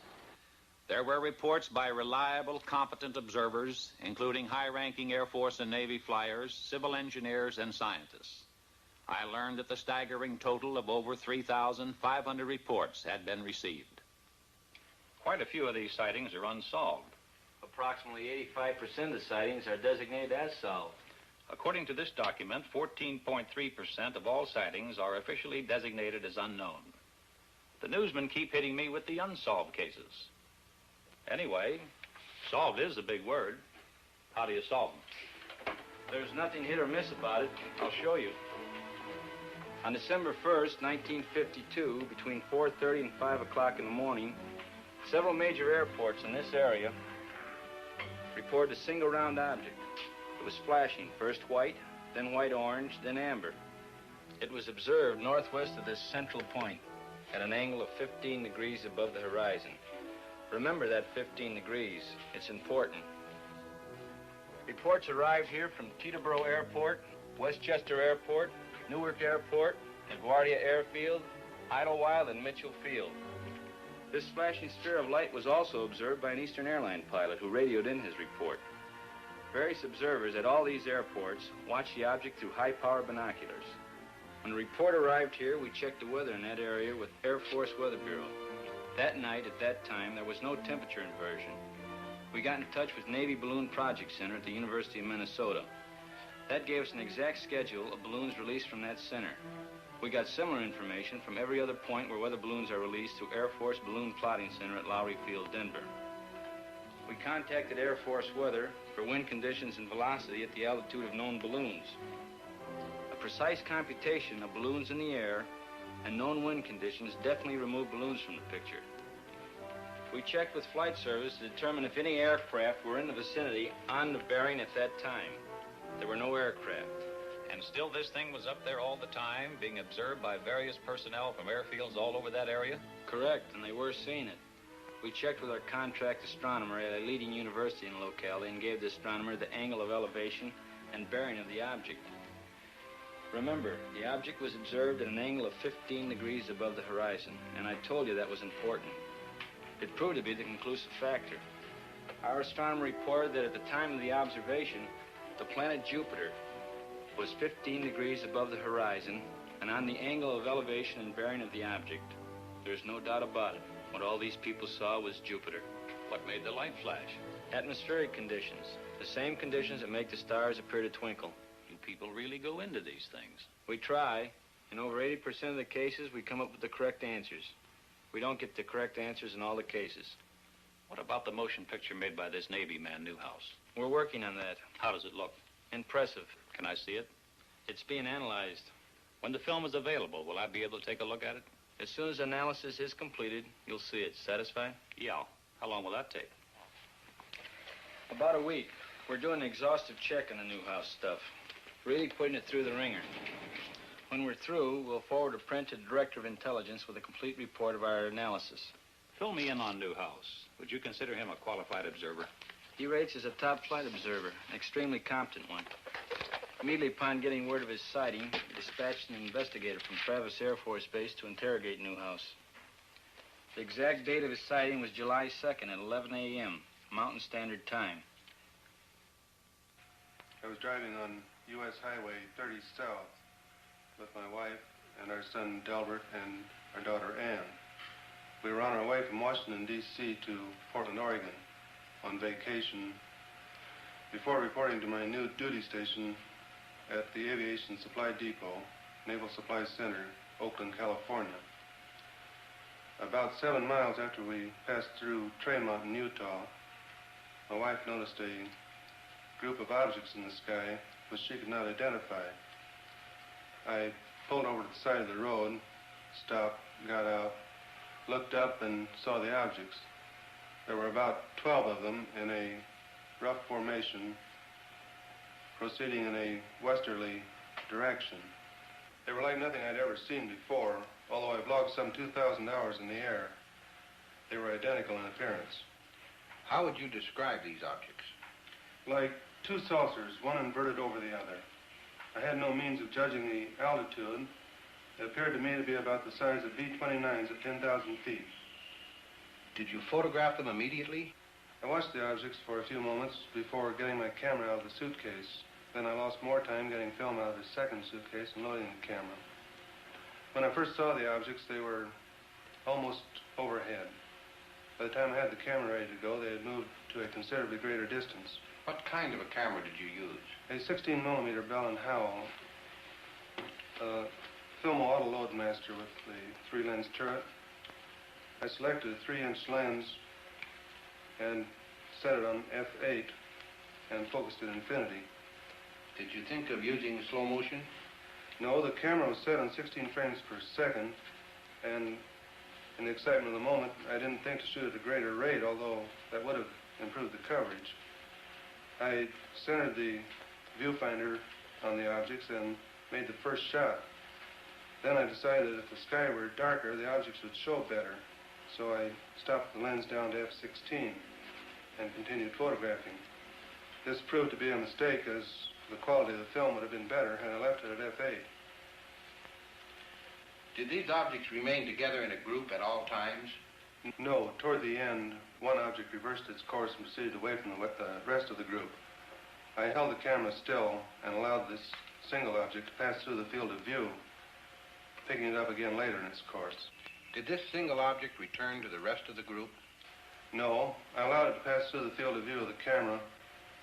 There were reports by reliable, competent observers, including high-ranking Air Force and Navy flyers, civil engineers, and scientists. I learned that the staggering total of over 3,500 reports had been received. Quite a few of these sightings are unsolved. Approximately 85% of the sightings are designated as solved. According to this document, 14.3% of all sightings are officially designated as unknown. The newsmen keep hitting me with the unsolved cases. Anyway, solved is a big word. How do you solve them? There's nothing hit or miss about it. I'll show you. On December 1st, 1952, between 4:30 and 5 o'clock in the morning, several major airports in this area reported a single round object. It was flashing, first white, then white-orange, then amber. It was observed northwest of this central point at an angle of 15 degrees above the horizon. Remember that 15 degrees. It's important. Reports arrived here from Teterboro Airport, Westchester Airport, Newark Airport, LaGuardia Airfield, Idlewild, and Mitchell Field. This flashing sphere of light was also observed by an Eastern Airline pilot who radioed in his report. Various observers at all these airports watched the object through high-power binoculars. When the report arrived here, we checked the weather in that area with Air Force Weather Bureau. That night, at that time, there was no temperature inversion. We got in touch with Navy Balloon Project Center at the University of Minnesota. That gave us an exact schedule of balloons released from that center. We got similar information from every other point where weather balloons are released through Air Force Balloon Plotting Center at Lowry Field, Denver. We contacted Air Force Weather for wind conditions and velocity at the altitude of known balloons. A precise computation of balloons in the air and known wind conditions definitely removed balloons from the picture. We checked with Flight Service to determine if any aircraft were in the vicinity on the bearing at that time. There were no aircraft. And still this thing was up there all the time, being observed by various personnel from airfields all over that area? Correct, and they were seeing it. We checked with our contract astronomer at a leading university in the locality and gave the astronomer the angle of elevation and bearing of the object. Remember, the object was observed at an angle of 15 degrees above the horizon, and I told you that was important. It proved to be the conclusive factor. Our astronomer reported that at the time of the observation, the planet Jupiter was 15 degrees above the horizon and on the angle of elevation and bearing of the object. There's no doubt about it. What all these people saw was Jupiter. What made the light flash? Atmospheric conditions. The same conditions that make the stars appear to twinkle. You people really go into these things. We try. In over 80% of the cases, we come up with the correct answers. We don't get the correct answers in all the cases. What about the motion picture made by this Navy man, Newhouse? We're working on that. How does it look? Impressive. Can I see it? It's being analyzed. When the film is available, will I be able to take a look at it? As soon as analysis is completed, you'll see it. Satisfied? Yeah. How long will that take? About a week. We're doing an exhaustive check on the Newhouse stuff. Really putting it through the ringer. When we're through, we'll forward a print to the Director of Intelligence with a complete report of our analysis. Fill me in on Newhouse. Would you consider him a qualified observer? He rates as a top flight observer, an extremely competent one. Immediately upon getting word of his sighting, he dispatched an investigator from Travis Air Force Base to interrogate Newhouse. The exact date of his sighting was July 2nd at 11 a.m., Mountain Standard Time. I was driving on U.S. Highway 30 South with my wife and our son Delbert and our daughter Ann. We were on our way from Washington, D.C. to Portland, Oregon on vacation before reporting to my new duty station at the Aviation Supply Depot, Naval Supply Center, Oakland, California. About 7 miles after we passed through Trail Mountain, Utah, my wife noticed a group of objects in the sky which she could not identify. I pulled over to the side of the road, stopped, got out, looked up, and saw the objects. There were about 12 of them in a rough formation, proceeding in a westerly direction. They were like nothing I'd ever seen before, although I've logged some 2,000 hours in the air. They were identical in appearance. How would you describe these objects? Like two saucers, one inverted over the other. I had no means of judging the altitude. It appeared to me to be about the size of B-29s at 10,000 feet. Did you photograph them immediately? I watched the objects for a few moments before getting my camera out of the suitcase. Then I lost more time getting film out of the second suitcase and loading the camera. When I first saw the objects, they were almost overhead. By the time I had the camera ready to go, they had moved to a considerably greater distance. What kind of a camera did you use? A 16mm Bell & Howell, Filmo Auto Loadmaster with the 3-lens turret. I selected a 3-inch lens and set it on f8 and focused at infinity. Did you think of using slow motion? No, the camera was set on 16 frames per second, and in the excitement of the moment, I didn't think to shoot at a greater rate, although that would have improved the coverage. I centered the viewfinder on the objects and made the first shot. Then I decided that if the sky were darker, the objects would show better. So I stopped the lens down to f16 and continued photographing. This proved to be a mistake, as the quality of the film would have been better had I left it at f8. Did these objects remain together in a group at all times? No. Toward the end, one object reversed its course and proceeded away from the rest of the group. I held the camera still and allowed this single object to pass through the field of view, picking it up again later in its course. Did this single object return to the rest of the group? No. I allowed it to pass through the field of view of the camera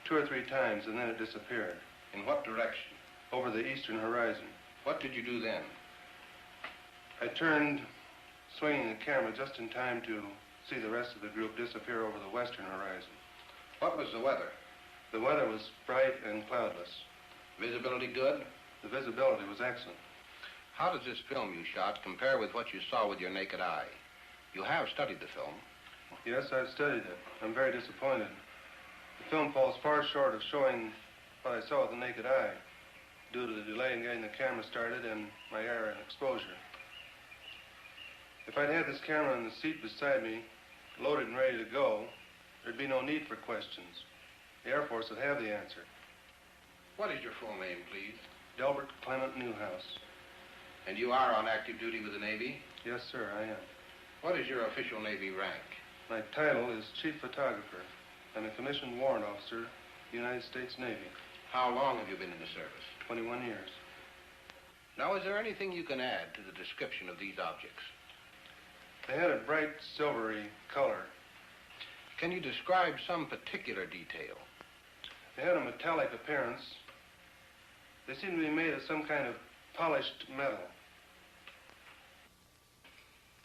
2 or 3 times, and then it disappeared. In what direction? Over the eastern horizon. What did you do then? I turned, swinging the camera just in time to see the rest of the group disappear over the western horizon. What was the weather? The weather was bright and cloudless. Visibility good? The visibility was excellent. How does this film you shot compare with what you saw with your naked eye? You have studied the film. Yes, I've studied it. I'm very disappointed. The film falls far short of showing what I saw with the naked eye, due to the delay in getting the camera started and my error in exposure. If I'd had this camera in the seat beside me, loaded and ready to go, there'd be no need for questions. The Air Force would have the answer. What is your full name, please? Delbert Clement Newhouse. And you are on active duty with the Navy? Yes, sir, I am. What is your official Navy rank? My title is Chief Photographer. I'm a commissioned warrant officer, United States Navy. How long have you been in the service? 21 years. Now, is there anything you can add to the description of these objects? They had a bright silvery color. Can you describe some particular detail? They had a metallic appearance. They seemed to be made of some kind of polished metal.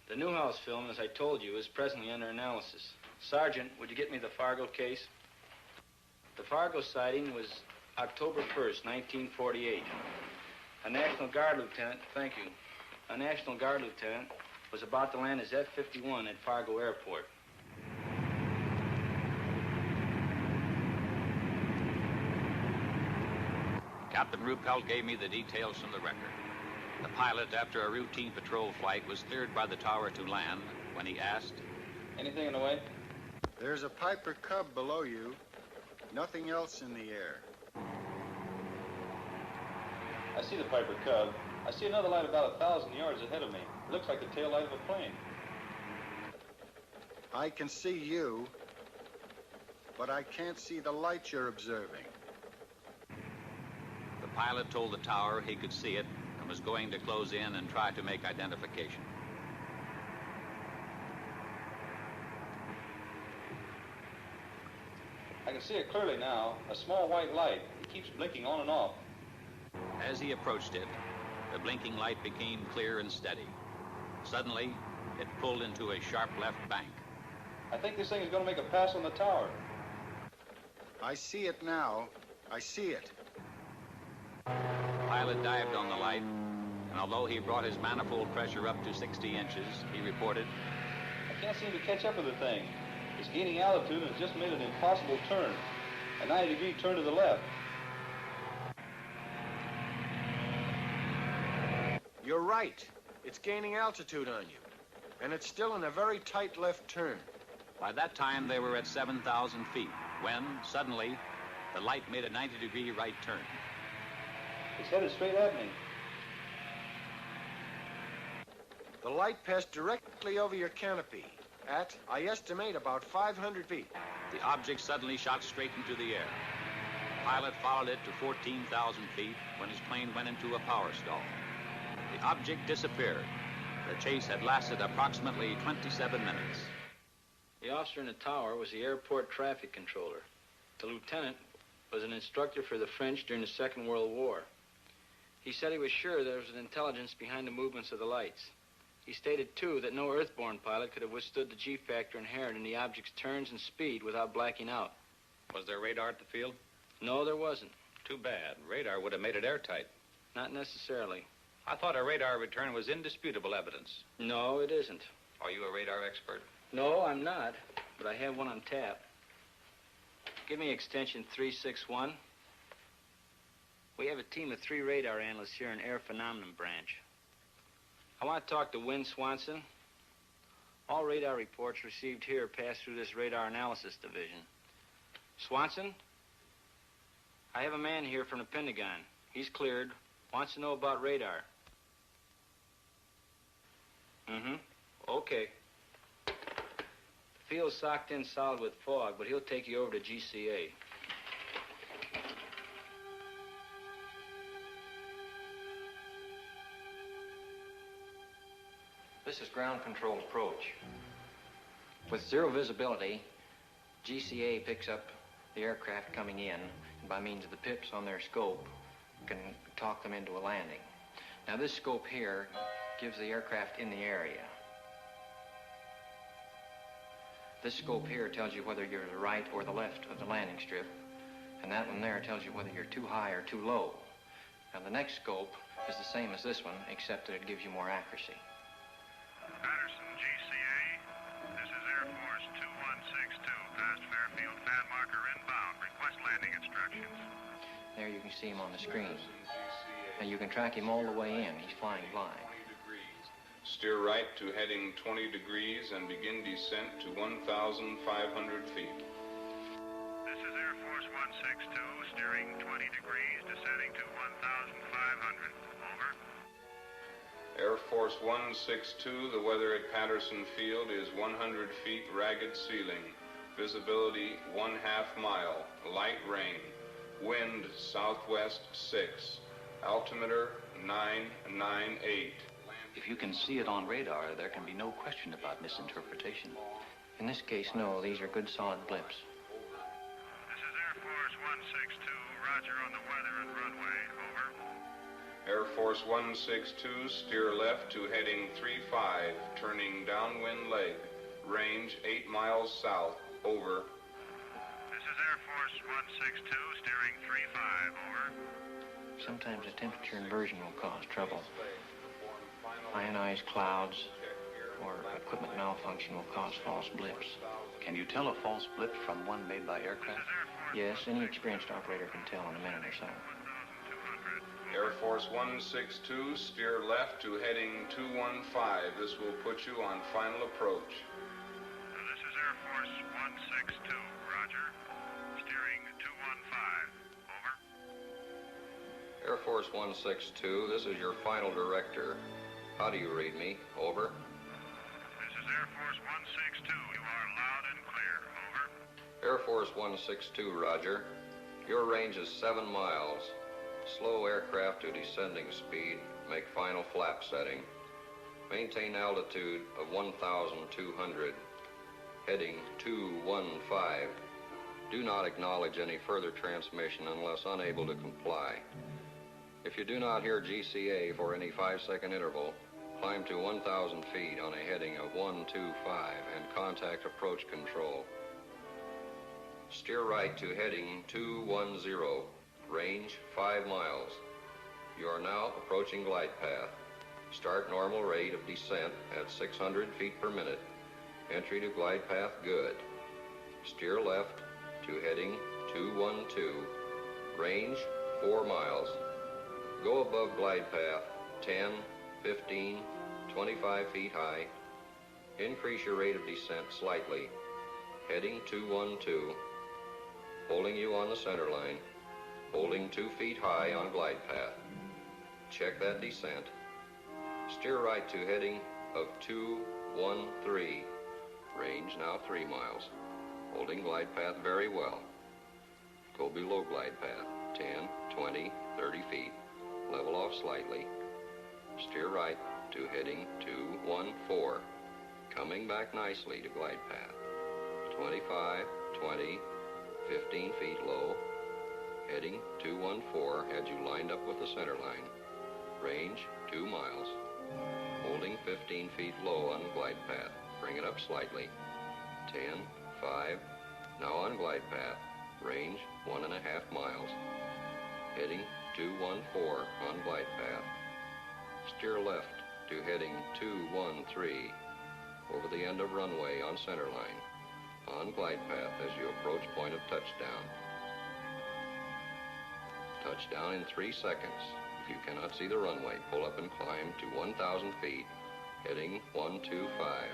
The Newhouse film, as I told you, is presently under analysis. Sergeant, would you get me the Fargo case? The Fargo sighting was October 1st, 1948. A National Guard lieutenant, thank you, a National Guard lieutenant was about to land his F-51 at Fargo Airport. Captain Ruppelt gave me the details from the record. The pilot, after a routine patrol flight, was cleared by the tower to land when he asked, "Anything in the way?" "There's a Piper Cub below you. Nothing else in the air." I see the Piper Cub. I see another light about 1,000 yards ahead of me. It looks like the tail light of a plane. "I can see you, but I can't see the light you're observing." The pilot told the tower he could see it and was going to close in and try to make identification. I can see it clearly now. A small white light. It keeps blinking on and off. As he approached it, the blinking light became clear and steady. Suddenly, it pulled into a sharp left bank. I think this thing is going to make a pass on the tower. "I see it now. I see it." The pilot dived on the light And although he brought his manifold pressure up to 60 inches, he reported, I can't seem to catch up with the thing. It's gaining altitude and it's just made an impossible turn. A 90-degree turn to the left. You're right. It's gaining altitude on you. And it's still in a very tight left turn. By that time, they were at 7,000 feet, when, suddenly, the light made a 90-degree right turn. It's headed straight at me. The light passed directly over your canopy at, I estimate, about 500 feet. The object suddenly shot straight into the air. The pilot followed it to 14,000 feet when his plane went into a power stall. The object disappeared. The chase had lasted approximately 27 minutes. The officer in the tower was the airport traffic controller. The lieutenant was an instructor for the French during the Second World War. He said he was sure there was an intelligence behind the movements of the lights. He stated, too, that no earthborn pilot could have withstood the G-factor inherent in the object's turns and speed without blacking out. Was there radar at the field? No, there wasn't. Too bad. Radar would have made it airtight. Not necessarily. I thought a radar return was indisputable evidence. No, it isn't. Are you a radar expert? No, I'm not, but I have one on tap. Give me extension 361. We have a team of 3 radar analysts here in Air Phenomenon Branch. I want to talk to Wynn Swanson. All radar reports received here pass through this radar analysis division. Swanson? I have a man here from the Pentagon. He's cleared. Wants to know about radar. Okay. The field's socked in solid with fog, but he'll take you over to GCA. This is ground control approach. With zero visibility, GCA picks up the aircraft coming in, and by means of the pips on their scope, can talk them into a landing. Now, this scope here gives the aircraft in the area. This scope here tells you whether you're to the right or the left of the landing strip, and that one there tells you whether you're too high or too low. Now, the next scope is the same as this one, except that it gives you more accuracy. Patterson, GCA. This is Air Force 2162, past Fairfield, fan marker inbound. Request landing instructions. There you can see him on the screen. And you can track him all the way in. He's flying blind. Steer right to heading 20 degrees and begin descent to 1,500 feet. This is Air Force 162, steering 20 degrees, descending to 1,500. Over. Air Force 162, the weather at Patterson Field is 100 feet ragged ceiling. Visibility 1/2 mile. Light rain. Wind southwest 6. Altimeter 998. If you can see it on radar, there can be no question about misinterpretation. In this case, no. These are good, solid blips. This is Air Force 162. Roger on the weather and runway. Over. Air Force 162, steer left to heading 35, turning downwind leg. Range 8 miles south. Over. This is Air Force 162, steering 35. Over. Sometimes a temperature inversion will cause trouble. Ionized clouds or equipment malfunction will cause false blips. Can you tell a false blip from one made by aircraft? Yes, any experienced operator can tell in a minute or so. Air Force 162, steer left to heading 215. This will put you on final approach. This is Air Force 162. Roger. Steering 215. Over. Air Force 162, this is your final director. How do you read me? Over. This is Air Force 162. You are loud and clear. Over. Air Force 162, roger. Your range is 7 miles. Slow aircraft to descending speed. Make final flap setting. Maintain altitude of 1,200. Heading 215. Do not acknowledge any further transmission unless unable to comply. If you do not hear GCA for any 5-second interval, climb to 1,000 feet on a heading of 125 and contact approach control. Steer right to heading 210, range 5 miles. You are now approaching glide path. Start normal rate of descent at 600 feet per minute. Entry to glide path good. Steer left to heading 212. Range 4 miles. Go above glide path 10, 15, 25 feet high. Increase your rate of descent slightly. Heading 212. Holding you on the center line. Holding 2 feet high on glide path. Check that descent. Steer right to heading of 213. Range now 3 miles. Holding glide path very well. Go below glide path 10, 20, 30 feet. Level off slightly. Steer right to heading 214. Coming back nicely to glide path. 25, 20, 15 feet low. Heading 214 had you lined up with the center line. Range 2 miles. Holding 15 feet low on glide path. Bring it up slightly. 10, 5. Now on glide path. Range 1.5 miles. Heading 214 on glide path. Steer left to heading 213 over the end of runway on center line. On glide path as you approach point of touchdown. Touchdown in 3 seconds. If you cannot see the runway, pull up and climb to 1,000 feet, heading 125.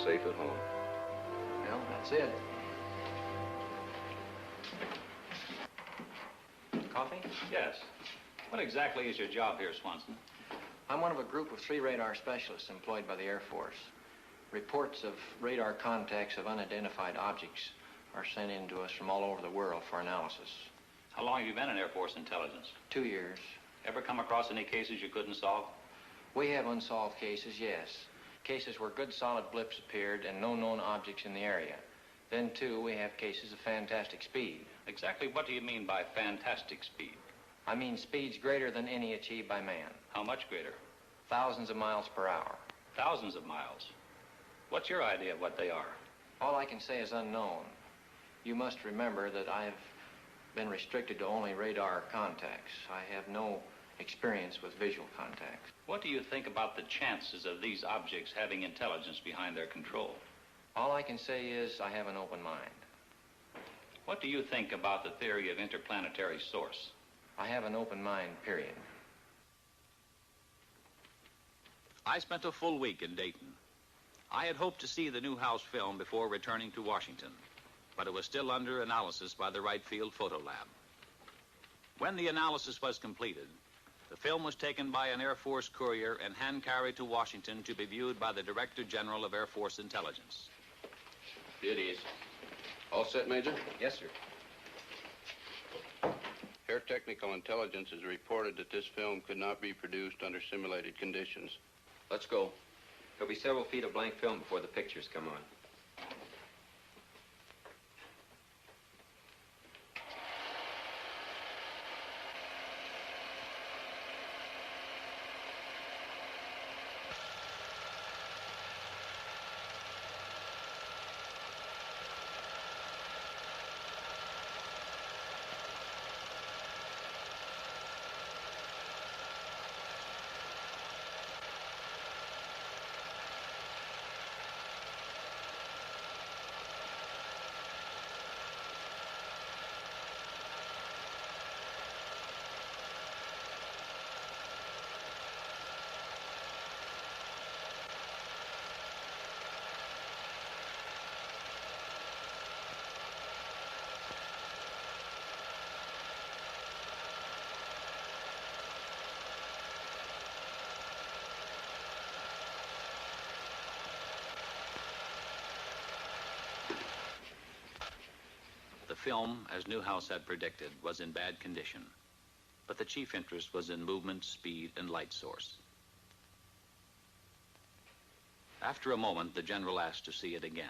Safe at home. Well, that's it. Coffee? Yes. What exactly is your job here, Swanson? I'm one of a group of 3 radar specialists employed by the Air Force. Reports of radar contacts of unidentified objects are sent in to us from all over the world for analysis. How long have you been in Air Force intelligence? 2 years. Ever come across any cases you couldn't solve? We have unsolved cases, yes. Cases where good solid blips appeared and no known objects in the area. Then, too, we have cases of fantastic speed. Exactly what do you mean by fantastic speed? I mean speeds greater than any achieved by man. How much greater? Thousands of miles per hour. Thousands of miles. What's your idea of what they are? All I can say is unknown. You must remember that I've been restricted to only radar contacts. I have no experience with visual contacts. What do you think about the chances of these objects having intelligence behind their control? All I can say is I have an open mind. What do you think about the theory of interplanetary source? I have an open mind, period. I spent a full week in Dayton. I had hoped to see the Newhouse film before returning to Washington, but it was still under analysis by the Wright Field Photo Lab. When the analysis was completed, the film was taken by an Air Force courier and hand-carried to Washington to be viewed by the Director General of Air Force Intelligence. It is. All set, Major? Yes, sir. Air Technical Intelligence has reported that this film could not be produced under simulated conditions. Let's go. There'll be several feet of blank film before the pictures come on. The film, as Newhouse had predicted, was in bad condition, but the chief interest was in movement, speed, and light source. After a moment, the general asked to see it again.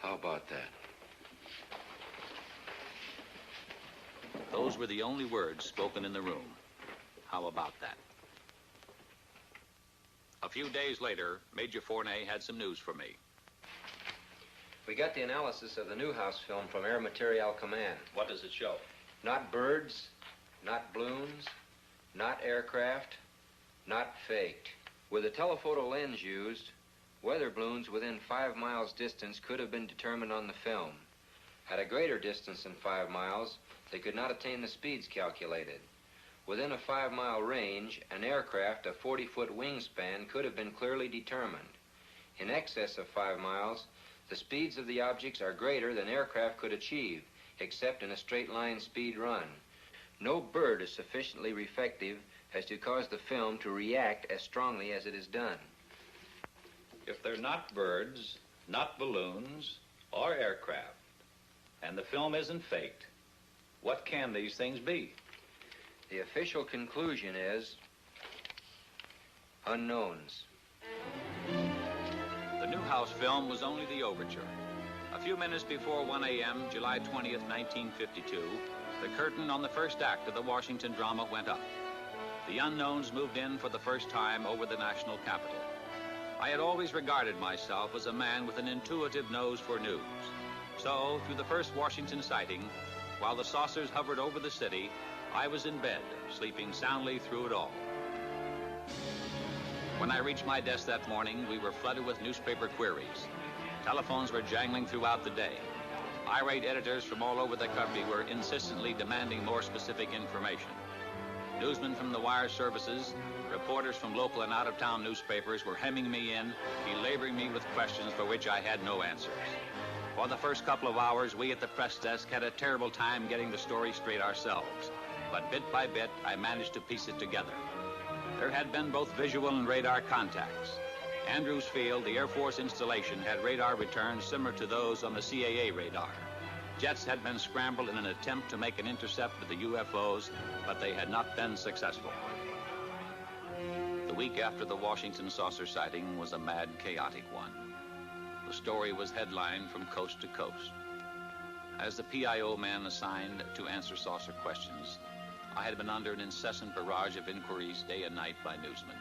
How about that? Those were the only words spoken in the room. How about that? A few days later, Major Fournay had some news for me. We got the analysis of the Newhouse film from Air Materiel Command. What does it show? Not birds, not balloons, not aircraft, not faked. With the telephoto lens used, weather balloons within 5 miles distance could have been determined on the film. At a greater distance than 5 miles, they could not attain the speeds calculated. Within a 5-mile range, an aircraft of 40-foot wingspan could have been clearly determined. In excess of 5 miles, the speeds of the objects are greater than aircraft could achieve, except in a straight-line speed run. No bird is sufficiently reflective as to cause the film to react as strongly as it is done. If they're not birds, not balloons, or aircraft, and the film isn't faked, what can these things be? The official conclusion is unknowns. The Newhouse film was only the overture. A few minutes before 1 a.m., July 20th, 1952, the curtain on the first act of the Washington drama went up. The unknowns moved in for the first time over the national capital. I had always regarded myself as a man with an intuitive nose for news. So, through the first Washington sighting, while the saucers hovered over the city, I was in bed, sleeping soundly through it all. When I reached my desk that morning, we were flooded with newspaper queries. Telephones were jangling throughout the day. Irate editors from all over the country were insistently demanding more specific information. Newsmen from the wire services, reporters from local and out-of-town newspapers were hemming me in, belaboring me with questions for which I had no answers. For the first couple of hours, we at the press desk had a terrible time getting the story straight ourselves. But bit by bit, I managed to piece it together. There had been both visual and radar contacts. Andrews Field, the Air Force installation, had radar returns similar to those on the CAA radar. Jets had been scrambled in an attempt to make an intercept with the UFOs, but they had not been successful. The week after the Washington saucer sighting was a mad, chaotic one. The story was headlined from coast to coast. As the PIO man assigned to answer saucer questions, I had been under an incessant barrage of inquiries day and night by newsmen.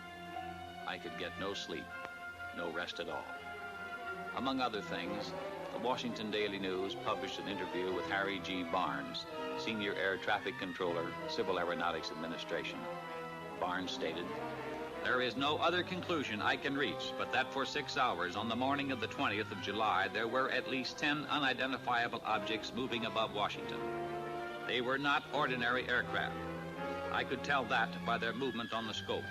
I could get no sleep, no rest at all. Among other things, the Washington Daily News published an interview with Harry G. Barnes, Senior Air Traffic Controller, Civil Aeronautics Administration. Barnes stated, "There is no other conclusion I can reach but that for 6 hours on the morning of the 20th of July, there were at least 10 unidentifiable objects moving above Washington. They were not ordinary aircraft. I could tell that by their movement on the scope.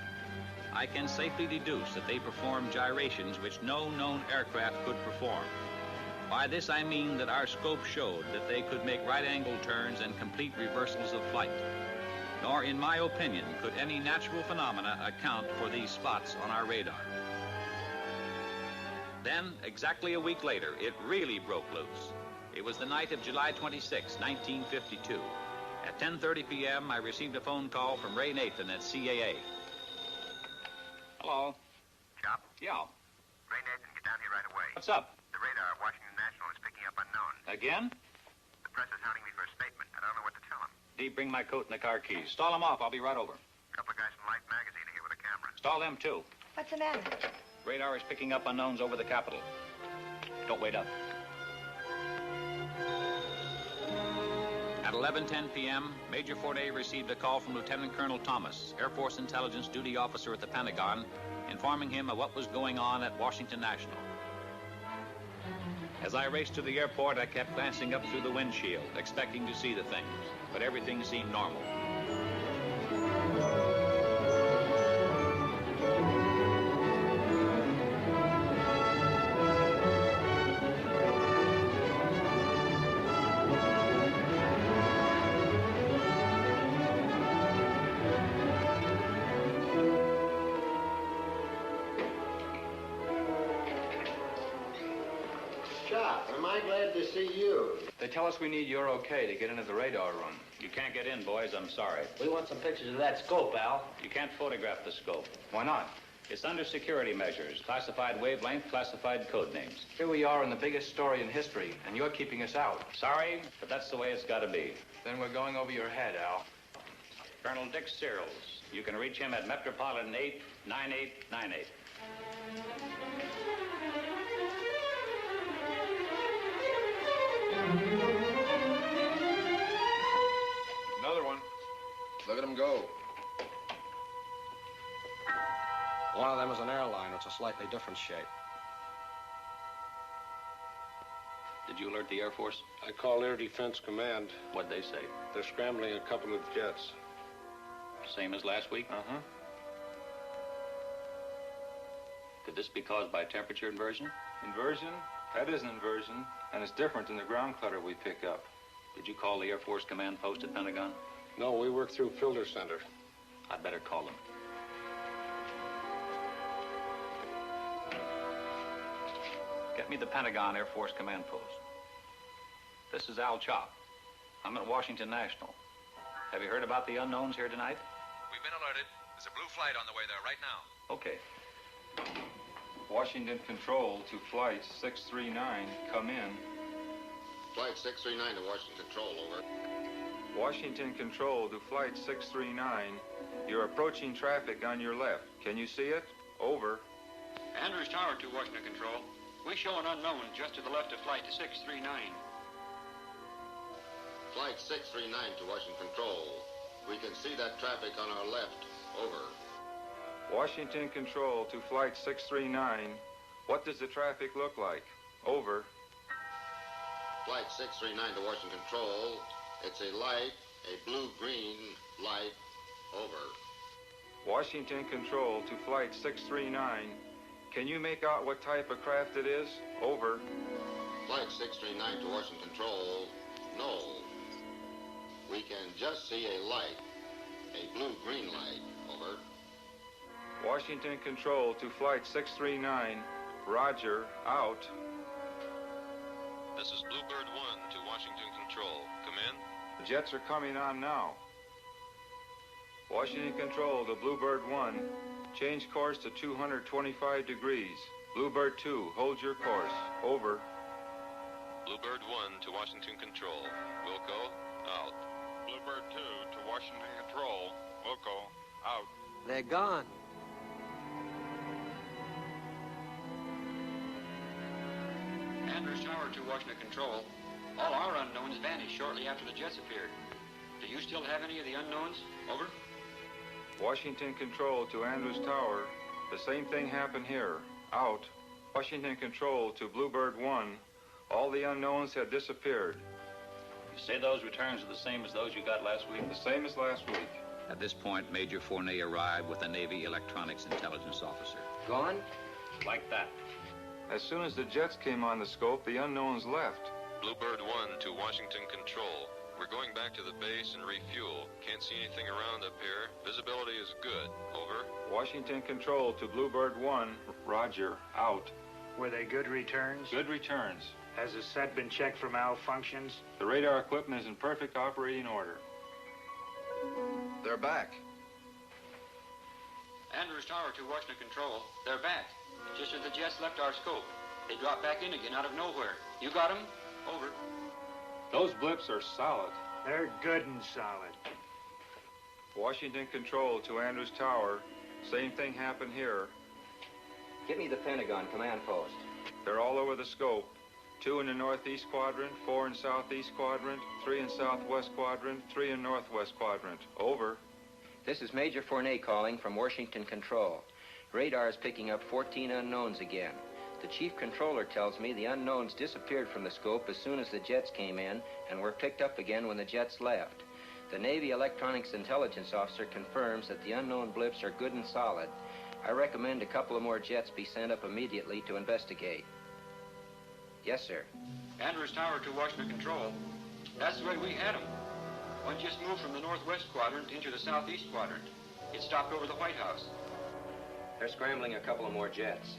I can safely deduce that they performed gyrations which no known aircraft could perform. By this I mean that our scope showed that they could make right-angle turns and complete reversals of flight. Nor, in my opinion, could any natural phenomena account for these spots on our radar." Then, exactly a week later, it really broke loose. It was the night of July 26, 1952. At 10:30 p.m., I received a phone call from Ray Nathan at CAA. Hello. Chop? Yeah. Ray Nathan, get down here right away. What's up? The radar at Washington National is picking up unknown. Again? The press is hounding me for a statement. I don't know what to tell them. Dee, bring my coat and the car keys. Stall them off. I'll be right over. A couple of guys from Life magazine are here with a camera. Stall them, too. What's the matter? Radar is picking up unknowns over the capital. Don't wait up. At 11:10 p.m., Major Forney received a call from Lieutenant Colonel Thomas, Air Force Intelligence Duty Officer at the Pentagon, informing him of what was going on at Washington National. As I raced to the airport, I kept glancing up through the windshield, expecting to see the things, but everything seemed normal. Am I glad to see you? They tell us we need your okay to get into the radar room. You can't get in, boys. I'm sorry. We want some pictures of that scope, Al. You can't photograph the scope. Why not? It's under security measures, classified wavelength, classified code names. Here we are in the biggest story in history, and you're keeping us out. Sorry, but that's the way it's got to be. Then we're going over your head, Al. Colonel Dick Searles. You can reach him at Metropolitan 89898. Another one. Look at him go. One of them is an airliner. It's a slightly different shape. Did you alert the Air Force? I called Air Defense Command. What'd they say? They're scrambling a couple of jets. Same as last week? Uh-huh. Could this be caused by temperature inversion? Inversion? That is an inversion, and it's different than the ground clutter we pick up. Did you call the Air Force Command Post at Pentagon? No, we work through Filter Center. I'd better call them. Get me the Pentagon Air Force Command Post. This is Al Chop. I'm at Washington National. Have you heard about the unknowns here tonight? We've been alerted. There's a blue flight on the way there right now. Okay. Washington Control to Flight 639, come in. Flight 639 to Washington Control, over. Washington Control to Flight 639, you're approaching traffic on your left. Can you see it? Over. Andrews Tower to Washington Control. We show an unknown just to the left of Flight 639. Flight 639 to Washington Control. We can see that traffic on our left, over. Washington Control to Flight 639, what does the traffic look like? Over. Flight 639 to Washington Control. It's a light, a blue-green light, over. Washington Control to Flight 639, can you make out what type of craft it is? Over. Flight 639 to Washington Control, no. We can just see a light, a blue-green light, over. Washington Control to Flight 639, roger, out. This is Bluebird 1 to Washington Control. Come in. The jets are coming on now. Washington Control to Bluebird 1, change course to 225 degrees. Bluebird 2, hold your course. Over. Bluebird 1 to Washington Control. Wilco, out. Bluebird 2 to Washington Control. Wilco, out. They're gone. Andrews Tower to Washington Control. All our unknowns vanished shortly after the jets appeared. Do you still have any of the unknowns? Over. Washington Control to Andrews Tower, the same thing happened here. Out. Washington Control to Bluebird 1, all the unknowns had disappeared. You say those returns are the same as those you got last week? The same as last week. At this point, Major Forney arrived with a Navy electronics intelligence officer. Gone? Like that. As soon as the jets came on the scope, the unknowns left. Bluebird 1 to Washington Control. We're going back to the base and refuel. Can't see anything around up here. Visibility is good. Over. Washington Control to Bluebird 1, roger, out. Were they good returns? Good returns. Has the set been checked for malfunctions? The radar equipment is in perfect operating order. They're back. Andrews Tower to Washington Control. They're back. Just as the jets left our scope. They dropped back in again out of nowhere. You got them? Over. Those blips are solid. They're good and solid. Washington Control to Andrews Tower. Same thing happened here. Get me the Pentagon command post. They're all over the scope. 2 in the northeast quadrant, 4 in southeast quadrant, 3 in southwest quadrant, 3 in northwest quadrant. Over. This is Major Fournet calling from Washington Control. Radar is picking up 14 unknowns again. The chief controller tells me the unknowns disappeared from the scope as soon as the jets came in and were picked up again when the jets left. The Navy Electronics Intelligence Officer confirms that the unknown blips are good and solid. I recommend a couple of more jets be sent up immediately to investigate. Yes, sir. Andrews Tower to Washington Control. That's the way we had them. One just moved from the northwest quadrant into the southeast quadrant. It stopped over the White House. They're scrambling a couple of more jets.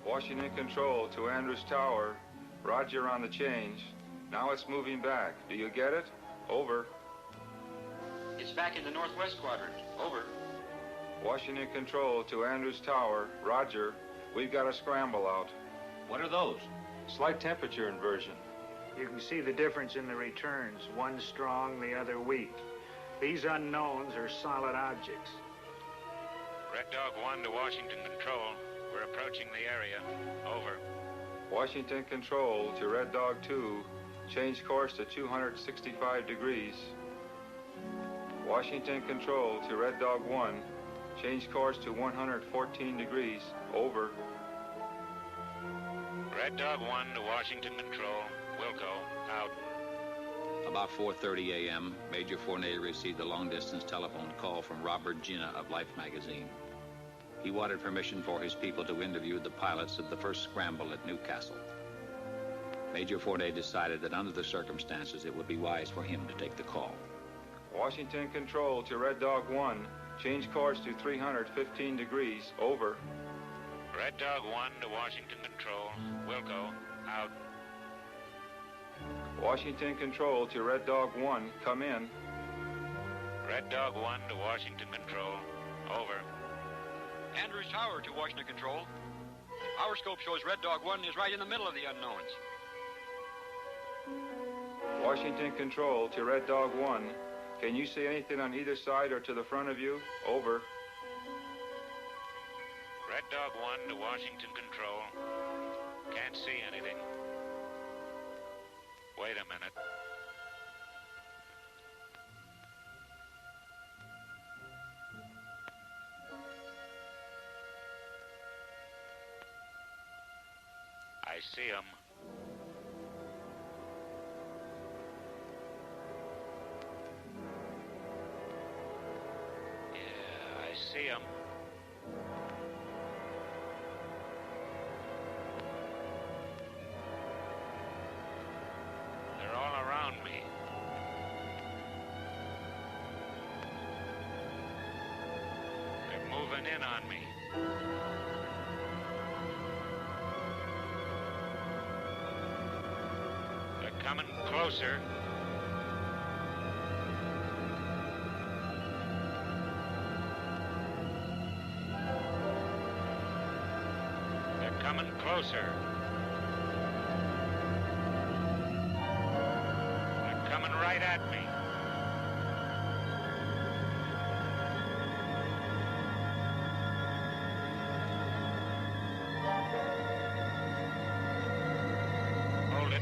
Washington Control to Andrews Tower. Roger on the change. Now it's moving back. Do you get it? Over. It's back in the northwest quadrant. Over. Washington Control to Andrews Tower. Roger. We've got a scramble out. What are those? Slight temperature inversion. You can see the difference in the returns. One strong, the other weak. These unknowns are solid objects. Red Dog 1 to Washington Control. We're approaching the area. Over. Washington Control to Red Dog 2. Change course to 265 degrees. Washington Control to Red Dog 1. Change course to 114 degrees. Over. Red Dog 1 to Washington Control. Wilco, out. About 4:30 a.m., Major Fournet received a long-distance telephone call from Robert Gina of Life magazine. He wanted permission for his people to interview the pilots of the first scramble at Newcastle. Major Fournet decided that under the circumstances, it would be wise for him to take the call. Washington Control to Red Dog 1. Change course to 315 degrees. Over. Red Dog 1 to Washington Control. Wilco, out. Washington Control to Red Dog 1. Come in. Red Dog 1 to Washington Control. Over. Andrews Tower to Washington Control. Our scope shows Red Dog 1 is right in the middle of the unknowns. Washington Control to Red Dog 1. Can you see anything on either side or to the front of you? Over. Red Dog 1 to Washington Control. Can't see anything. Wait a minute. I see him. Yeah, I see him. They're all around me. They're moving in on me. They're coming closer. They're coming closer. They're coming right at me. Hold it.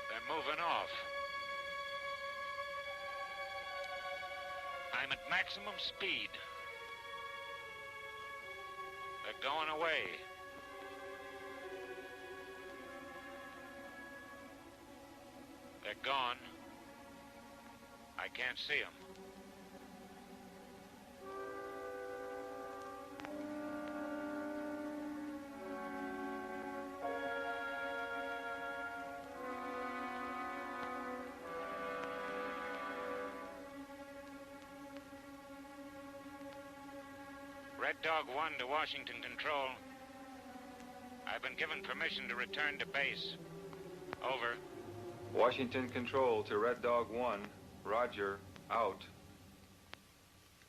They're moving off. I'm at maximum speed. They're going away. They're gone. I can't see them. Red Dog 1 to Washington Control. I've been given permission to return to base. Over. Washington Control to Red Dog 1. Roger. Out.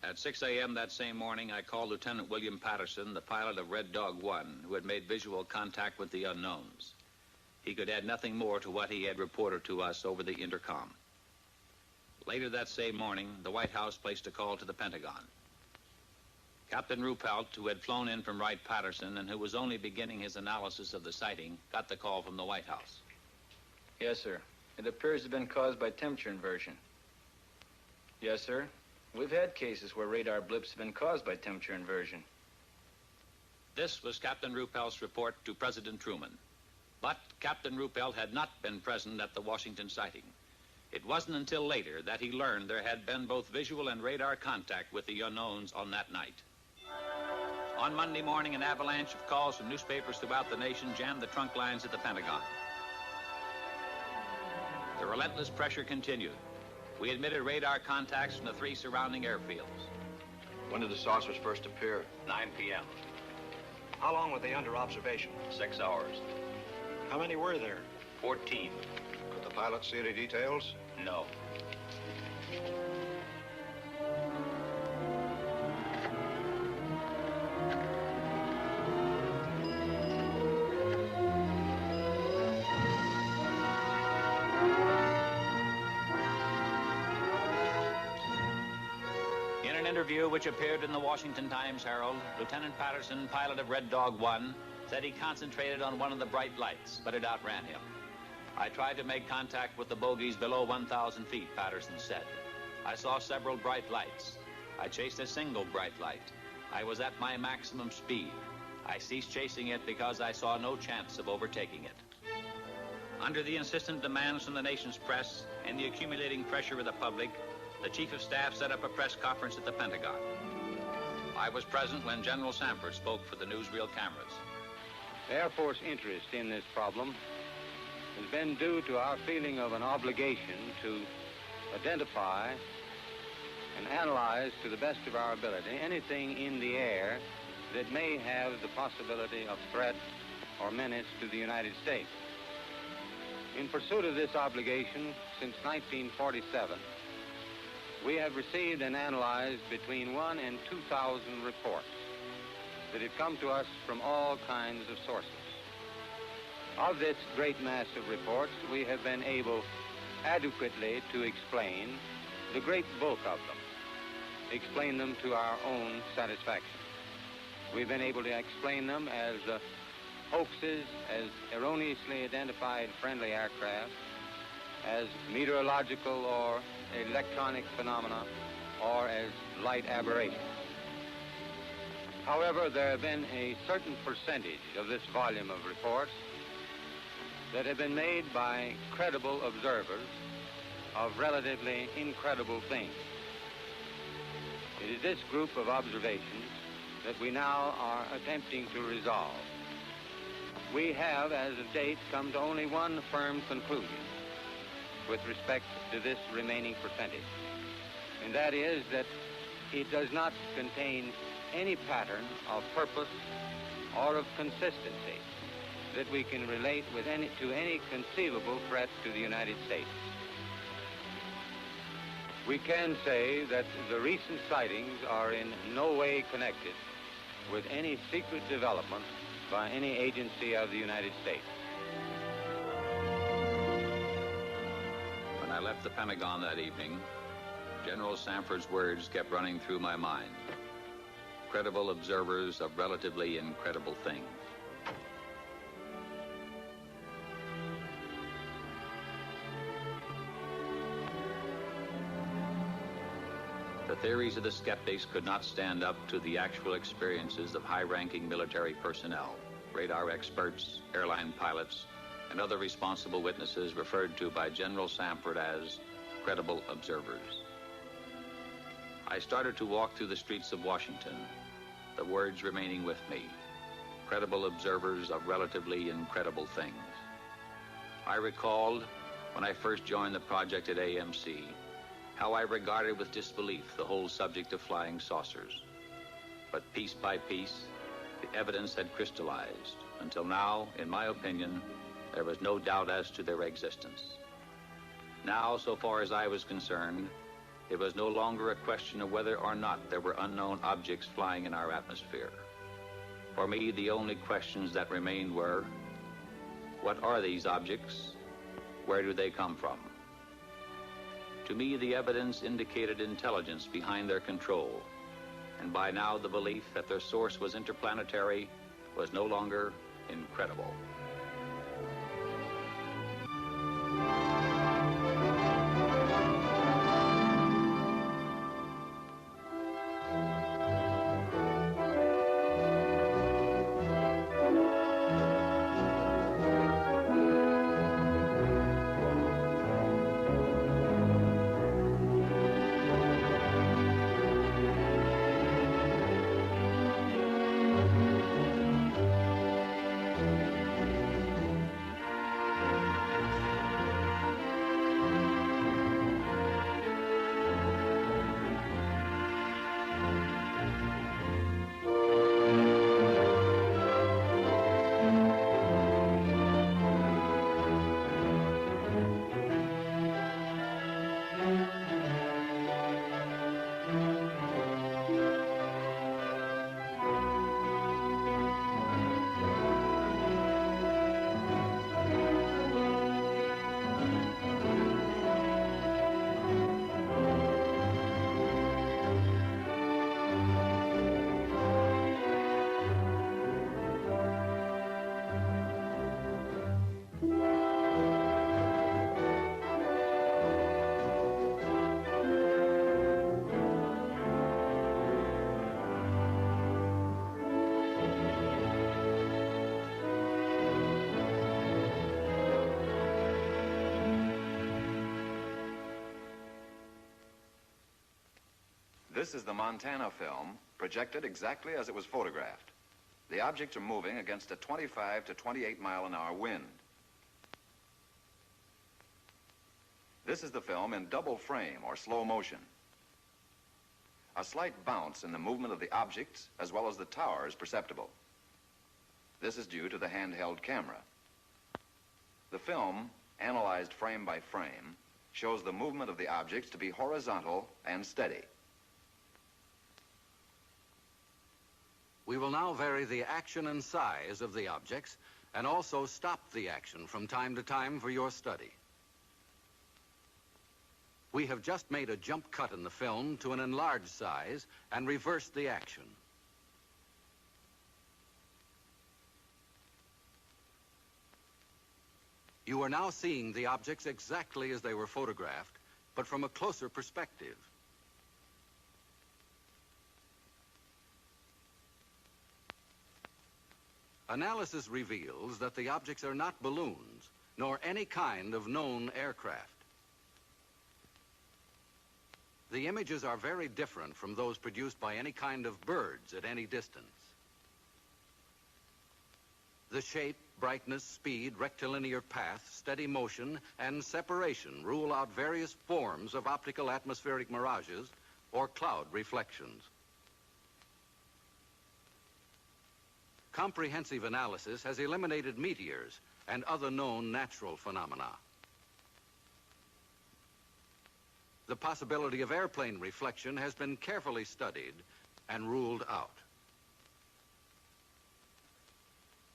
At 6 a.m. that same morning, I called Lieutenant William Patterson, the pilot of Red Dog 1, who had made visual contact with the unknowns. He could add nothing more to what he had reported to us over the intercom. Later that same morning, the White House placed a call to the Pentagon. Captain Ruppelt, who had flown in from Wright-Patterson and who was only beginning his analysis of the sighting, got the call from the White House. Yes, sir. It appears to have been caused by temperature inversion. Yes, sir. We've had cases where radar blips have been caused by temperature inversion. This was Captain Ruppelt's report to President Truman. But Captain Ruppelt had not been present at the Washington sighting. It wasn't until later that he learned there had been both visual and radar contact with the unknowns on that night. On Monday morning, an avalanche of calls from newspapers throughout the nation jammed the trunk lines at the Pentagon. The relentless pressure continued. We admitted radar contacts from the 3 surrounding airfields. When did the saucers first appear? 9 p.m. How long were they under observation? 6 hours. How many were there? 14. Could the pilot see any details? No. In an interview which appeared in the Washington Times-Herald, Lieutenant Patterson, pilot of Red Dog 1, said he concentrated on one of the bright lights, but it outran him. I tried to make contact with the bogies below 1,000 feet, Patterson said. I saw several bright lights. I chased a single bright light. I was at my maximum speed. I ceased chasing it because I saw no chance of overtaking it. Under the insistent demands from the nation's press and the accumulating pressure of the public, the Chief of Staff set up a press conference at the Pentagon. I was present when General Sanford spoke for the newsreel cameras. The Air Force interest in this problem has been due to our feeling of an obligation to identify and analyze to the best of our ability anything in the air that may have the possibility of threat or menace to the United States. In pursuit of this obligation, since 1947, we have received and analyzed between 1,000 and 2,000 reports that have come to us from all kinds of sources. Of this great mass of reports, we have been able adequately to explain the great bulk of them, explain them to our own satisfaction. We've been able to explain them as hoaxes, as erroneously identified friendly aircraft, as meteorological or electronic phenomena, or as light aberrations. However, there have been a certain percentage of this volume of reports that have been made by credible observers of relatively incredible things. It is this group of observations that we now are attempting to resolve. We have, as of date, come to only one firm conclusion with respect to this remaining percentage, and that is that it does not contain any pattern of purpose or of consistency that we can relate with to any conceivable threat to the United States. We can say that the recent sightings are in no way connected with any secret development by any agency of the United States. When I left the Pentagon that evening, General Sanford's words kept running through my mind. Credible observers of relatively incredible things. The theories of the skeptics could not stand up to the actual experiences of high-ranking military personnel, radar experts, airline pilots, and other responsible witnesses referred to by General Sanford as credible observers. I started to walk through the streets of Washington, the words remaining with me, credible observers of relatively incredible things. I recalled, when I first joined the project at AMC, how I regarded with disbelief the whole subject of flying saucers. But piece by piece, the evidence had crystallized, until now, in my opinion, there was no doubt as to their existence. Now, so far as I was concerned, it was no longer a question of whether or not there were unknown objects flying in our atmosphere. For me, the only questions that remained were, what are these objects? Where do they come from? To me, the evidence indicated intelligence behind their control, and by now the belief that their source was interplanetary was no longer incredible. This is the Montana film, projected exactly as it was photographed. The objects are moving against a 25 to 28 mile-an-hour wind. This is the film in double frame or slow motion. A slight bounce in the movement of the objects as well as the tower is perceptible. This is due to the handheld camera. The film, analyzed frame by frame, shows the movement of the objects to be horizontal and steady. We will now vary the action and size of the objects and also stop the action from time to time for your study. We have just made a jump cut in the film to an enlarged size and reversed the action. You are now seeing the objects exactly as they were photographed, but from a closer perspective. Analysis reveals that the objects are not balloons, nor any kind of known aircraft. The images are very different from those produced by any kind of birds at any distance. The shape, brightness, speed, rectilinear path, steady motion, and separation rule out various forms of optical atmospheric mirages or cloud reflections. Comprehensive analysis has eliminated meteors and other known natural phenomena. The possibility of airplane reflection has been carefully studied and ruled out.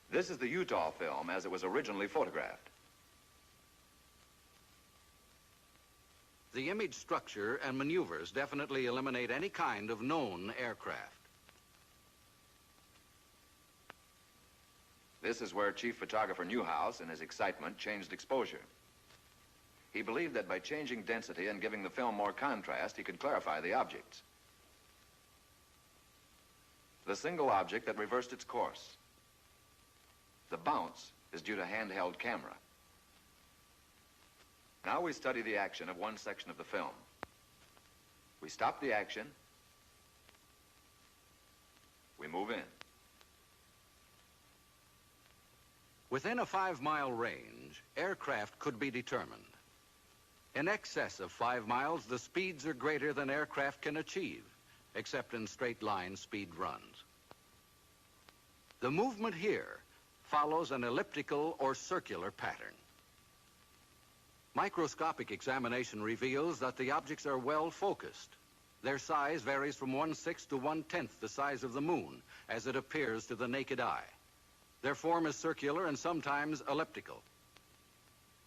This is the Utah film as it was originally photographed. The image structure and maneuvers definitely eliminate any kind of known aircraft. This is where Chief Photographer Newhouse, in his excitement, changed exposure. He believed that by changing density and giving the film more contrast, he could clarify the objects. The single object that reversed its course. The bounce is due to handheld camera. Now we study the action of one section of the film. We stop the action. We move in. Within a 5-mile range, aircraft could be determined. In excess of 5 miles, the speeds are greater than aircraft can achieve, except in straight-line speed runs. The movement here follows an elliptical or circular pattern. Microscopic examination reveals that the objects are well focused. Their size varies from 1/6 to 1/10 the size of the moon, as it appears to the naked eye. Their form is circular and sometimes elliptical.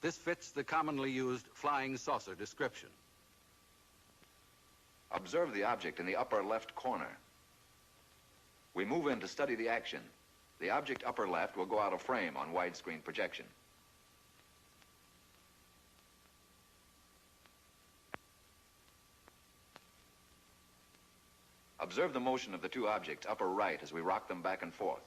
This fits the commonly used flying saucer description. Observe the object in the upper left corner. We move in to study the action. The object upper left will go out of frame on widescreen projection. Observe the motion of the two objects upper right as we rock them back and forth.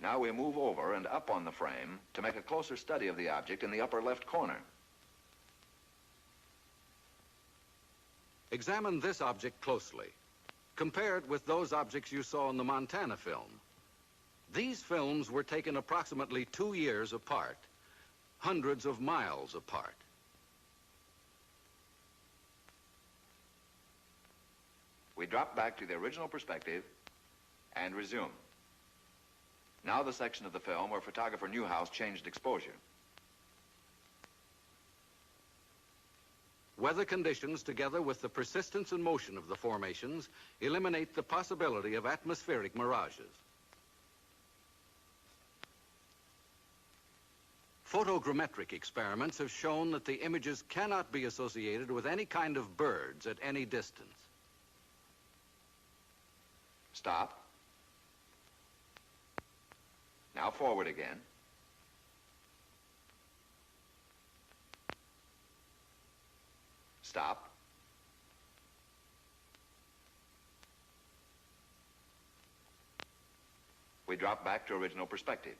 Now we move over and up on the frame to make a closer study of the object in the upper left corner. Examine this object closely. Compare it with those objects you saw in the Montana film. These films were taken approximately 2 years apart, hundreds of miles apart. We drop back to the original perspective and resume. Now the section of the film where photographer Newhouse changed exposure. Weather conditions, together with the persistence and motion of the formations, eliminate the possibility of atmospheric mirages. Photogrammetric experiments have shown that the images cannot be associated with any kind of birds at any distance. Stop. Now forward again. Stop. We drop back to original perspective.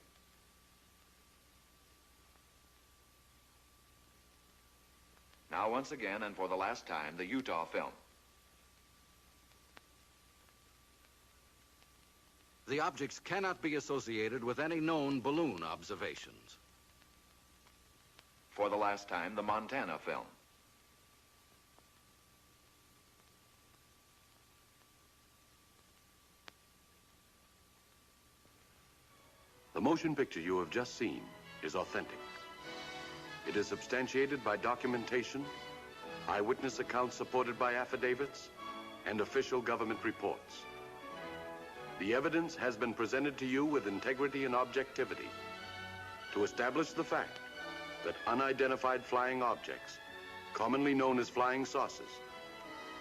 Now once again, and for the last time, the Utah film. The objects cannot be associated with any known balloon observations. For the last time, the Montana film. The motion picture you have just seen is authentic. It is substantiated by documentation, eyewitness accounts supported by affidavits, and official government reports. The evidence has been presented to you with integrity and objectivity to establish the fact that unidentified flying objects, commonly known as flying saucers,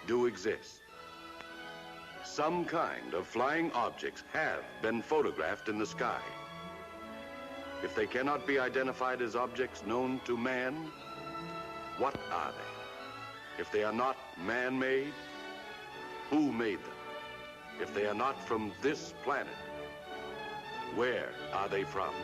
do exist. Some kind of flying objects have been photographed in the sky. If they cannot be identified as objects known to man, what are they? If they are not man-made, who made them? If they are not from this planet, where are they from?